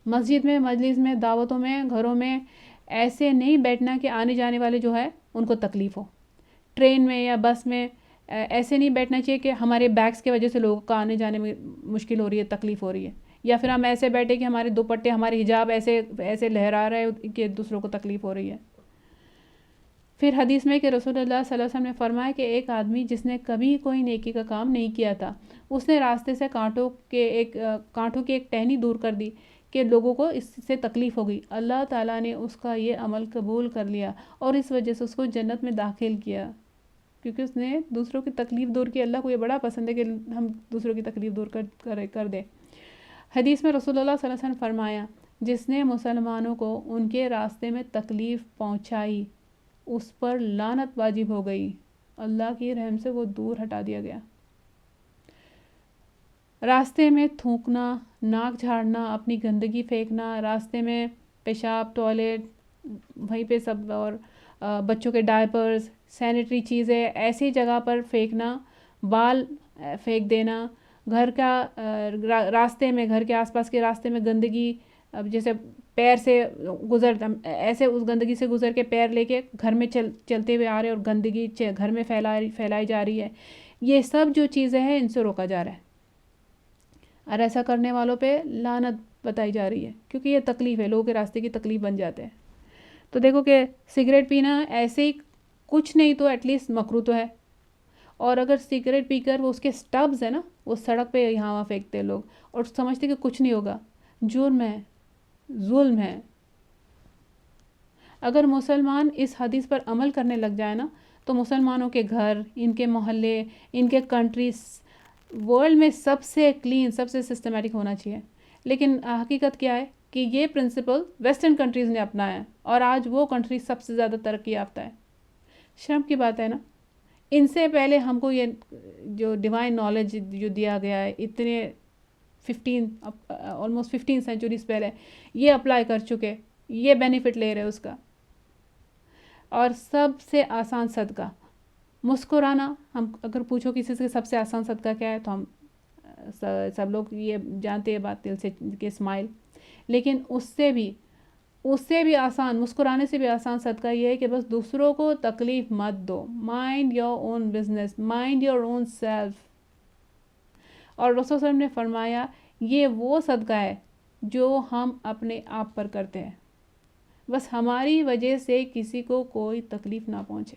مسجد میں, مجلس میں, دعوتوں میں, گھروں میں ایسے نہیں بیٹھنا کہ آنے جانے والے جو ہے ان کو تکلیف ہو. ٹرین میں یا بس میں ایسے نہیں بیٹھنا چاہیے کہ ہمارے بیگس کی وجہ سے لوگوں کا آنے جانے میں مشکل ہو رہی ہے, تکلیف ہو رہی ہے, یا پھر ہم ایسے بیٹھے کہ ہمارے دوپٹے, ہمارے حجاب ایسے لہرا رہے ہیں کہ دوسروں کو تکلیف ہو رہی ہے. پھر حدیث میں کہ رسول اللہ صلی اللہ علیہ وسلم نے فرمایا کہ ایک آدمی جس نے کبھی کوئی نیکی کا کام نہیں کیا تھا, اس نے راستے سے کانٹوں کی ایک ٹہنی دور کر دی. کہ لوگوں کو اس سے تکلیف ہوگی، اللہ تعالیٰ نے اس کا یہ عمل قبول کر لیا اور اس وجہ سے اس کو جنت میں داخل کیا، کیونکہ اس نے دوسروں کی تکلیف دور کی۔ اللہ کو یہ بڑا پسند ہے کہ ہم دوسروں کی تکلیف دور کر دیں۔ حدیث میں رسول اللہ صلی اللہ علیہ وسلم فرمایا، جس نے مسلمانوں کو ان کے راستے میں تکلیف پہنچائی اس پر لعنت واجب ہو گئی، اللہ کی رحم سے وہ دور ہٹا دیا گیا۔ راستے میں تھوکنا، ناک جھاڑنا، اپنی گندگی پھینکنا، راستے میں پیشاب، ٹوائلٹ وہیں پہ سب، اور بچوں کے ڈائپرز، سینیٹری چیزیں ایسی جگہ پر پھینکنا، بال پھینک دینا، گھر کا راستے میں، گھر کے آس پاس کے راستے میں گندگی، اب جیسے پیر سے ایسے اس گندگی سے گزر کے پیر لے کے گھر میں چلتے ہوئے آ رہے اور گندگی گھر میں پھیلائی جا رہی ہے، یہ سب جو چیزیں ہیں ان سے روکا جا رہا ہے، اور ایسا کرنے والوں پہ لعنت بتائی جا رہی ہے، کیونکہ یہ تکلیف ہے، لوگوں کے راستے کی تکلیف بن جاتے ہیں۔ تو دیکھو کہ سگریٹ پینا ایسے ہی کچھ نہیں تو ایٹ لیسٹ مکروہ تو ہے، اور اگر سگریٹ پی کر وہ اس کے سٹبز ہیں نا، وہ سڑک پہ یہاں وہاں پھینکتے لوگ اور سمجھتے کہ کچھ نہیں ہوگا، جرم ہے، ظلم ہے۔ اگر مسلمان اس حدیث پر عمل کرنے لگ جائے نا، تو مسلمانوں کے گھر، ان کے محلے، ان کے کنٹریز ورلڈ میں سب سے کلین، سب سے سسٹمیٹک ہونا چاہیے۔ لیکن حقیقت کیا ہے کہ یہ پرنسپل ویسٹرن کنٹریز نے اپنایا ہے، اور آج وہ کنٹری سب سے زیادہ ترقی یافتہ ہے۔ شرم کی بات ہے نا، ان سے پہلے ہم کو یہ جو ڈیوائن نالج جو دیا گیا ہے، اتنے آلموسٹ 15 سینچریز پہلے یہ اپلائی کر چکے، یہ بینیفٹ لے رہے اس کا۔ اور سب سے آسان صدقہ مسکرانا، ہم اگر پوچھو کسی سے سب سے آسان صدقہ کیا ہے، تو ہم سب لوگ یہ جانتے ہیں بات، دل سے کہ اسمائل، لیکن اس سے بھی آسان، مسکرانے سے بھی آسان صدقہ یہ ہے کہ بس دوسروں کو تکلیف مت دو، mind your own business, mind your own self. اور رسول صلی اللہ علیہ وسلم نے فرمایا، یہ وہ صدقہ ہے جو ہم اپنے آپ پر کرتے ہیں، بس ہماری وجہ سے کسی کو کوئی تکلیف نہ پہنچے۔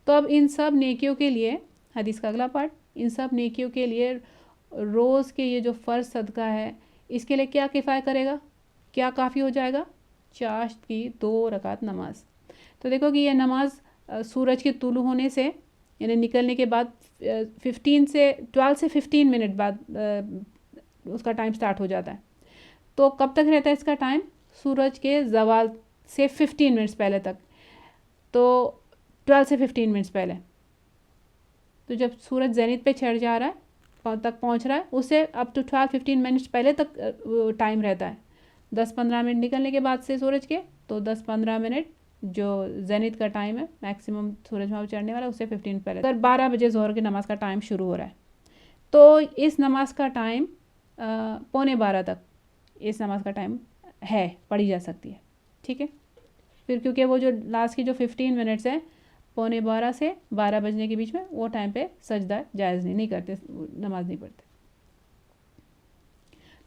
تو اب ان سب نیکیوں کے لیے، حدیث کا اگلا پارٹ، ان سب نیکیوں کے لیے روز کے یہ جو فرض صدقہ ہے، اس کے لیے کیا کفایہ کرے گا، کیا کافی ہو جائے گا؟ چاشت کی 2 رکعت نماز۔ تو دیکھو کہ یہ نماز سورج کے طلوع ہونے سے، یعنی نکلنے کے بعد 12 سے 15 منٹ بعد اس کا ٹائم سٹارٹ ہو جاتا ہے۔ تو کب تک رہتا ہے اس کا ٹائم؟ سورج کے زوال سے 15 منٹس پہلے تک، تو 12 سے 15 منٹس پہلے۔ تو جب سورج زینت پہ چڑھ جا رہا ہے، تک پہنچ رہا ہے، اسے اپ ٹو 12-15 منٹس پہلے تک ٹائم رہتا ہے۔ 10-15 منٹ نکلنے کے بعد سے سورج کے، تو 10-15 منٹ جو زینت کا ٹائم ہے، میکسیمم سورج وہاں چڑھنے والا، اس سے 15 پہلے۔ اگر 12 بجے ظہر کی نماز کا ٹائم شروع ہو رہا ہے، تو اس نماز کا ٹائم 11:15 تک اس نماز کا ٹائم ہے، پڑھی جا سکتی ہے، ٹھیک ہے۔ پھر کیونکہ وہ جو لاسٹ کی جو 15 منٹس ہیں، 11:15 سے 12 بجنے کے بیچ میں، وہ ٹائم پہ سجدہ جائز نہیں کرتے، نماز نہیں پڑھتے۔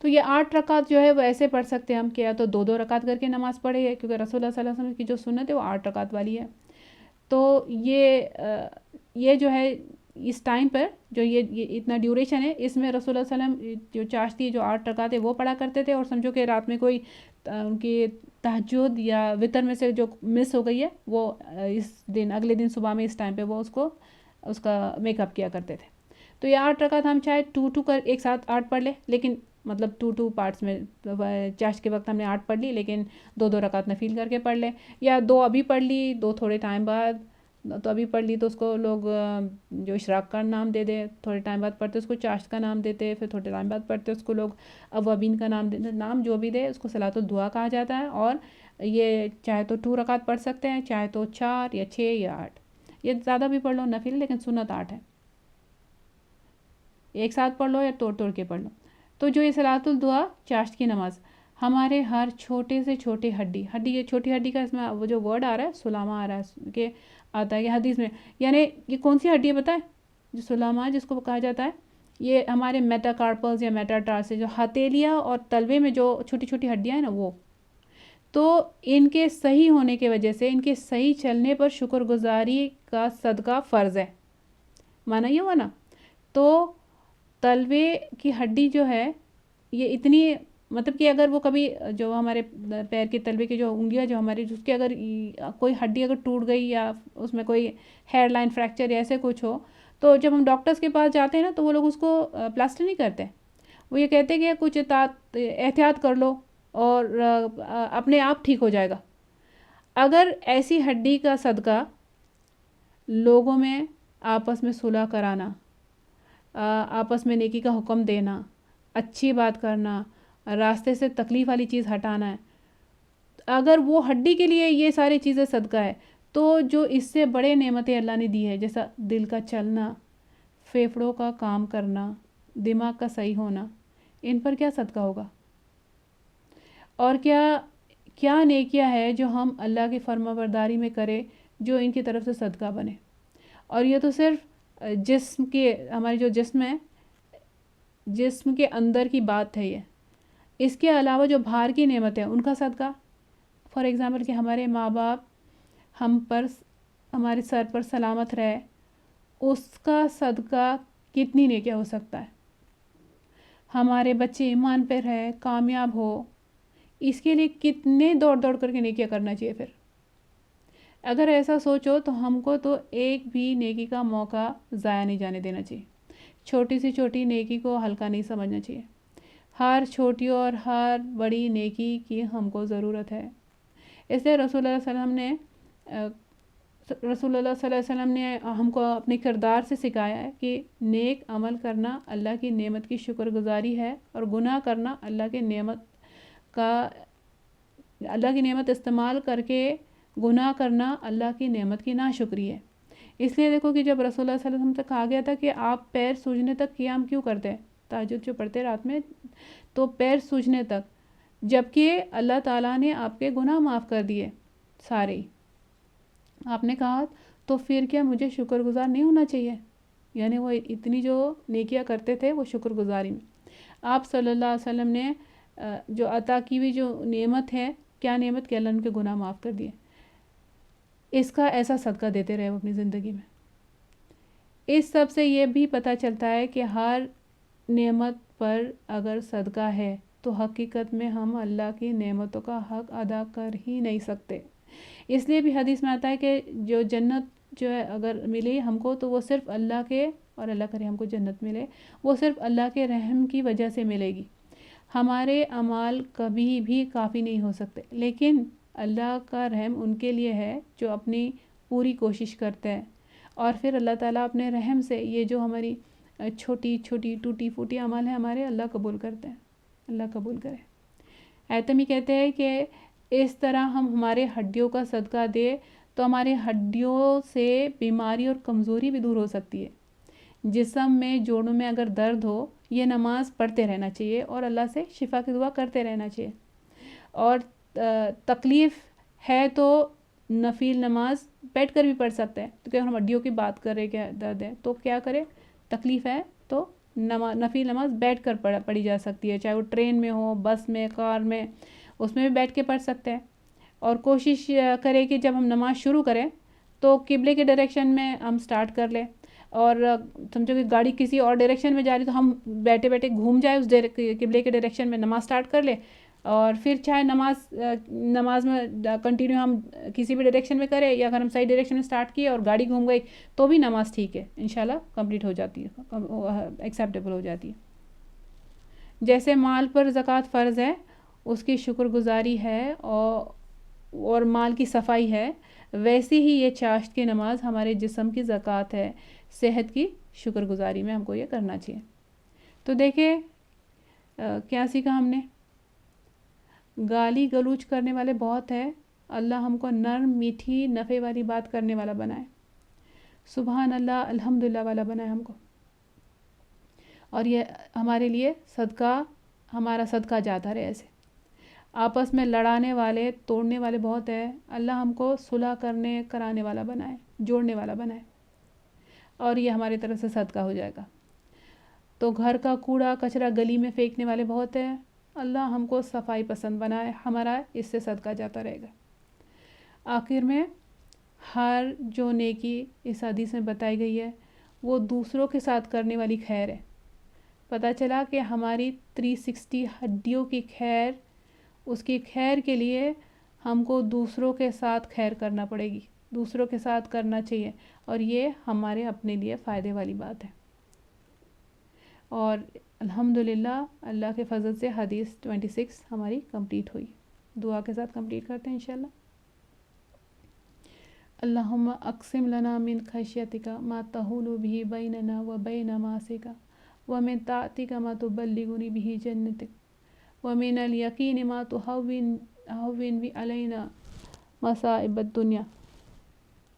تو یہ 8 رکعت جو ہے وہ ایسے پڑھ سکتے ہیں ہم، کہ یا تو 2 رکعت کر کے نماز پڑھے ہے، کیونکہ رسول اللہ صلی اللہ علیہ وسلم کی جو سنت ہے وہ 8 رکعت والی ہے۔ تو یہ جو ہے اس ٹائم پر جو یہ اتنا ڈیوریشن ہے، اس میں رسول اللہ صلی اللہ علیہ وسلم جو چاشتی جو 8 رکعت ہے وہ پڑھا کرتے تھے، اور سمجھو کہ رات میں کوئی ان کی تہجد یا وتر میں سے جو مس ہو گئی ہے، وہ اس دن، اگلے دن صبح میں اس ٹائم پہ وہ اس کا میک اپ کیا کرتے تھے۔ تو یہ 8 رکعت ہم چاہے 2 کر ایک ساتھ 8 پڑھ لیں، لیکن مطلب 2 پارٹس میں، چاشت کے وقت ہم نے 8 پڑھ لی، لیکن 2 رکعت نفل کر کے پڑھ لیں، یا 2 ابھی پڑھ لی، 2 تھوڑے ٹائم بعد، تو ابھی پڑھ لی تو اس کو لوگ جو اشراق کا نام دے دے، تھوڑے ٹائم بعد پڑھتے اس کو چاشت کا نام دیتے، پھر تھوڑے ٹائم بعد پڑھتے اس کو لوگ اوابین کا نام جو بھی دے، اس کو صلاۃ الدعا کہا جاتا ہے۔ اور یہ چاہے تو 2 رکعت پڑھ سکتے ہیں، چاہے تو 4 یا 6 یا 8، یہ زیادہ بھی پڑھ لو نفل، لیکن سنت 8 ہے، ایک ساتھ پڑھ لو یا توڑ کے پڑھ لو۔ تو جو یہ صلاۃ الدعا، چاشت کی نماز، ہمارے ہر چھوٹے سے چھوٹے ہڈی چھوٹی ہڈی کا اس میں وہ جو ورڈ آ رہا ہے سلامہ آ رہا ہے، کہ آتا ہے یہ حدیث میں، یعنی یہ کون سی ہڈی ہے پتہ ہے؟ جو سلامہ جس کو کہا جاتا ہے، یہ ہمارے میٹاکارپلز یا میٹاٹارس سے جو ہتھیلیاں اور تلوے میں جو چھوٹی چھوٹی ہڈیاں ہیں نا، وہ تو ان کے صحیح ہونے کی وجہ سے، ان کے صحیح چلنے پر شکر گزاری کا صدقہ فرض ہے، مانا یہ ہوا نا۔ تو تلوے کی ہڈی جو ہے یہ اتنی مطلب کہ اگر وہ کبھی جو ہمارے پیر کے تلوے کی جو انگلیاں جو ہماری جس کے اگر کوئی ہڈی اگر ٹوٹ گئی یا اس میں کوئی ہیئر لائن فریکچر یا ایسے کچھ ہو تو جب ہم ڈاکٹرز کے پاس جاتے ہیں نا تو وہ لوگ اس کو پلاسٹر نہیں کرتے. وہ یہ کہتے کہ کچھ احتیاط کر لو اور اپنے آپ ٹھیک ہو جائے گا. اگر ایسی ہڈی کا صدقہ لوگوں میں آپس میں صلح کرانا, آپس میں نیکی کا حکم دینا, اچھی بات کرنا, راستے سے تکلیف والی چیز ہٹانا ہے, اگر وہ ہڈی کے لیے یہ ساری چیزیں صدقہ ہے تو جو اس سے بڑے نعمتیں اللہ نے دی ہے, جیسا دل کا چلنا, پھیپھڑوں کا کام کرنا, دماغ کا صحیح ہونا, ان پر کیا صدقہ ہوگا؟ اور کیا نیکیاں ہے جو ہم اللہ کی فرما برداری میں کریں جو ان کی طرف سے صدقہ بنے. اور یہ تو صرف جسم کے ہمارے جو جسم ہے, جسم کے اندر کی بات ہے یہ. اس کے علاوہ جو باہر کی نعمت ہے ان کا صدقہ, فار ایگزامپل کہ ہمارے ماں باپ ہم پر ہمارے سر پر سلامت رہے, اس کا صدقہ کتنی نیکیاں ہو سکتا ہے. ہمارے بچے ایمان پہ رہے, کامیاب ہو, اس کے لیے کتنے دوڑ دوڑ کر کے نیکیاں کرنا چاہیے. پھر اگر ایسا سوچو تو ہم کو تو ایک بھی نیکی کا موقع ضائع نہیں جانے دینا چاہیے. چھوٹی سی چھوٹی نیکی کو ہلکا نہیں سمجھنا چاہیے. ہر چھوٹی اور ہر بڑی نیکی کی ہم کو ضرورت ہے. اس لیے رسول اللہ صلی اللہ علیہ وسلم نے ہم کو اپنے کردار سے سکھایا ہے کہ نیک عمل کرنا اللہ کی نعمت کی شکر گزاری ہے, اور گناہ کرنا اللہ کی نعمت استعمال کر کے گناہ کرنا اللہ کی نعمت کی ناشکری ہے. اس لیے دیکھو کہ جب رسول اللہ صلی اللہ علیہ وسلم تک کہا گیا تھا کہ آپ پیر سوجنے تک قیام کیوں کرتے ہیں, تہجد جو پڑھتے رات میں, تو پیر سوجنے تک, جبکہ اللہ تعالیٰ نے آپ کے گناہ معاف کر دیے سارے. آپ نے کہا تو پھر کیا مجھے شکر گزار نہیں ہونا چاہیے؟ یعنی وہ اتنی جو نیکیاں کرتے تھے وہ شکر گزاری میں. آپ صلی اللہ علیہ وسلم نے جو عطا کی ہوئی جو نعمت ہے, کیا نعمت کہ اللہ نے ان کے گناہ معاف کر دیے, اس کا ایسا صدقہ دیتے رہے وہ اپنی زندگی میں. اس سب سے یہ بھی پتہ چلتا ہے کہ ہر نعمت پر اگر صدقہ ہے تو حقیقت میں ہم اللہ کی نعمتوں کا حق ادا کر ہی نہیں سکتے. اس لیے بھی حدیث میں آتا ہے کہ جو جنت جو ہے اگر ملی ہم کو تو وہ صرف اللہ کے, اور اللہ کرے ہم کو جنت ملے, وہ صرف اللہ کے رحم کی وجہ سے ملے گی. ہمارے اعمال کبھی بھی کافی نہیں ہو سکتے, لیکن اللہ کا رحم ان کے لیے ہے جو اپنی پوری کوشش کرتے ہیں. اور پھر اللہ تعالیٰ اپنے رحم سے یہ جو ہماری چھوٹی چھوٹی ٹوٹی پھوٹی اعمال ہیں ہمارے, اللہ قبول کرتے ہیں. اللہ قبول کرے. ایتمی کہتے ہیں کہ اس طرح ہم ہمارے ہڈیوں کا صدقہ دے تو ہمارے ہڈیوں سے بیماری اور کمزوری بھی دور ہو سکتی ہے. جسم میں جوڑوں میں اگر درد ہو, یہ نماز پڑھتے رہنا چاہیے اور اللہ سے شفا کی دعا کرتے رہنا چاہیے. اور تکلیف ہے تو نفل نماز بیٹھ کر بھی پڑھ سکتے ہیں, کیونکہ ہم ہڈیوں کی بات کر رہے کہ درد ہے تو کیا کرے, تکلیف ہے تو نفل نماز بیٹھ کر پڑھی جا سکتی ہے, چاہے وہ ٹرین میں ہو, بس میں, کار میں, اس میں بھی بیٹھ کے پڑھ سکتے ہیں. اور کوشش کرے کہ جب ہم نماز شروع کریں تو قبلے کے ڈائریکشن میں ہم سٹارٹ کر لیں, اور سمجھو کہ گاڑی کسی اور ڈائریکشن میں جا رہی تو ہم بیٹھے بیٹھے گھوم جائے اس قبلے کے ڈائریکشن میں, نماز سٹارٹ کر لیں. اور پھر چاہے نماز میں کنٹینیو ہم کسی بھی ڈائریکشن میں کریں, یا اگر ہم صحیح ڈائریکشن میں سٹارٹ کیے اور گاڑی گھوم گئی تو بھی نماز ٹھیک ہے, انشاءاللہ کمپلیٹ ہو جاتی ہے, ایکسیپٹیبل ہو جاتی ہے. جیسے مال پر زکوٰۃ فرض ہے, اس کی شکر گزاری ہے اور مال کی صفائی ہے, ویسی ہی یہ چاشت کی نماز ہمارے جسم کی زکوٰۃ ہے, صحت کی شکر گزاری میں ہم کو یہ کرنا چاہیے. تو دیکھیں کیا سیکھا ہم نے, گالی گلوچ کرنے والے بہت ہیں, اللہ ہم کو نرم میٹھی نفع والی بات کرنے والا بنائے, سبحان اللہ الحمدللہ والا بنائے ہم کو. اور یہ ہمارے لیے صدقہ, ہمارا صدقہ جاتا رہے. ایسے آپس میں لڑانے والے توڑنے والے بہت ہیں, اللہ ہم کو صلح کرانے والا بنائے, جوڑنے والا بنائے, اور یہ ہماری طرف سے صدقہ ہو جائے گا. تو گھر کا کوڑا کچرا گلی میں پھینکنے والے بہت ہیں, اللہ ہم کو صفائی پسند بنائے, ہمارا اس سے صدقہ جاتا رہے گا. آخر میں ہر جو نیکی اس حدیث میں بتائی گئی ہے وہ دوسروں کے ساتھ کرنے والی خیر ہے. پتہ چلا کہ ہماری 360 ہڈیوں کی خیر، اس کی خیر کے لیے ہم کو دوسروں کے ساتھ خیر کرنا پڑے گی، دوسروں کے ساتھ کرنا چاہیے، اور یہ ہمارے اپنے لیے فائدے والی بات ہے۔ اور الحمدللہ اللہ کے فضل سے حدیث 26 ہماری کمپلیٹ ہوئی۔ دعا کے ساتھ کمپلیٹ کرتے ہیں انشاءاللہ۔ اللہم اقسم لنا من خشیتک ما تحول بہ بیننا وبین معاصیک ومن طاعتک ما تبلغنی بہ جنتک ومن الیقین ما تہون بہ علینا مصائب الدنیا۔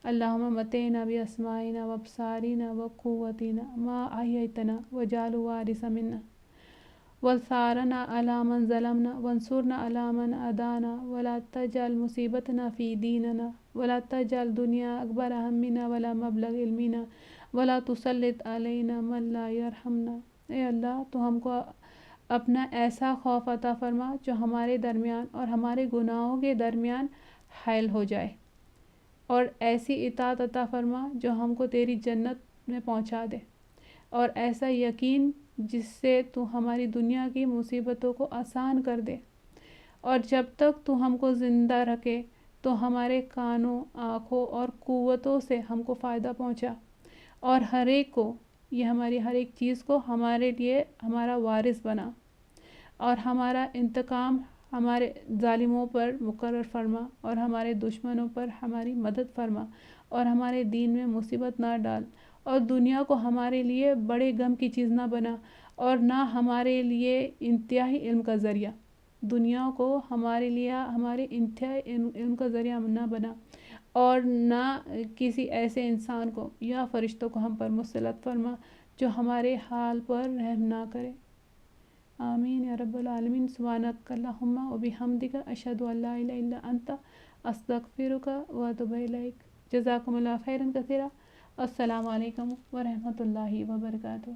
اللہم متعنا باسماعنا وابصارنا وقوتنا ما احییتنا واجعله الوارث منا وانصرنا علی من ظلمنا وانصرنا علی من عادانا ولا تجعل مصیبتنا فی دیننا ولا تجعل الدنیا اکبر ہمنا ولا مبلغ علمنا ولا تسلط علینا من لا یرحمنا۔ اے اللہ تو ہم کو اپنا ایسا خوف عطا فرما جو ہمارے درمیان اور ہمارے گناہوں کے درمیان حائل ہو جائے، اور ایسی اطاعت عطا فرما جو ہم کو تیری جنت میں پہنچا دے، اور ایسا یقین جس سے تو ہماری دنیا کی مصیبتوں کو آسان کر دے، اور جب تک تو ہم کو زندہ رکھے تو ہمارے کانوں، آنکھوں اور قوتوں سے ہم کو فائدہ پہنچا، اور ہر ایک کو، یہ ہماری ہر ایک چیز کو ہمارے لیے ہمارا وارث بنا، اور ہمارا انتقام ہمارے ظالموں پر مقرر فرما، اور ہمارے دشمنوں پر ہماری مدد فرما، اور ہمارے دین میں مصیبت نہ ڈال، اور دنیا کو ہمارے لیے بڑے غم کی چیز نہ بنا، اور نہ ہمارے لیے انتہائی علم کا ذریعہ، دنیا کو ہمارے لیے ہمارے انتہائی علم کا ذریعہ نہ بنا، اور نہ کسی ایسے انسان کو یا فرشتوں کو ہم پر مسلط فرما جو ہمارے حال پر رحم نہ کرے۔ آمین یا رب العالمین۔ سبحانک اللہم و بحمدک اشہد ان لا الہ الا انت استغفرک و اتوب الیک۔ جزاکم اللہ خیرا کثیرا۔ السلام علیکم ورحمۃ اللہ وبرکاتہ۔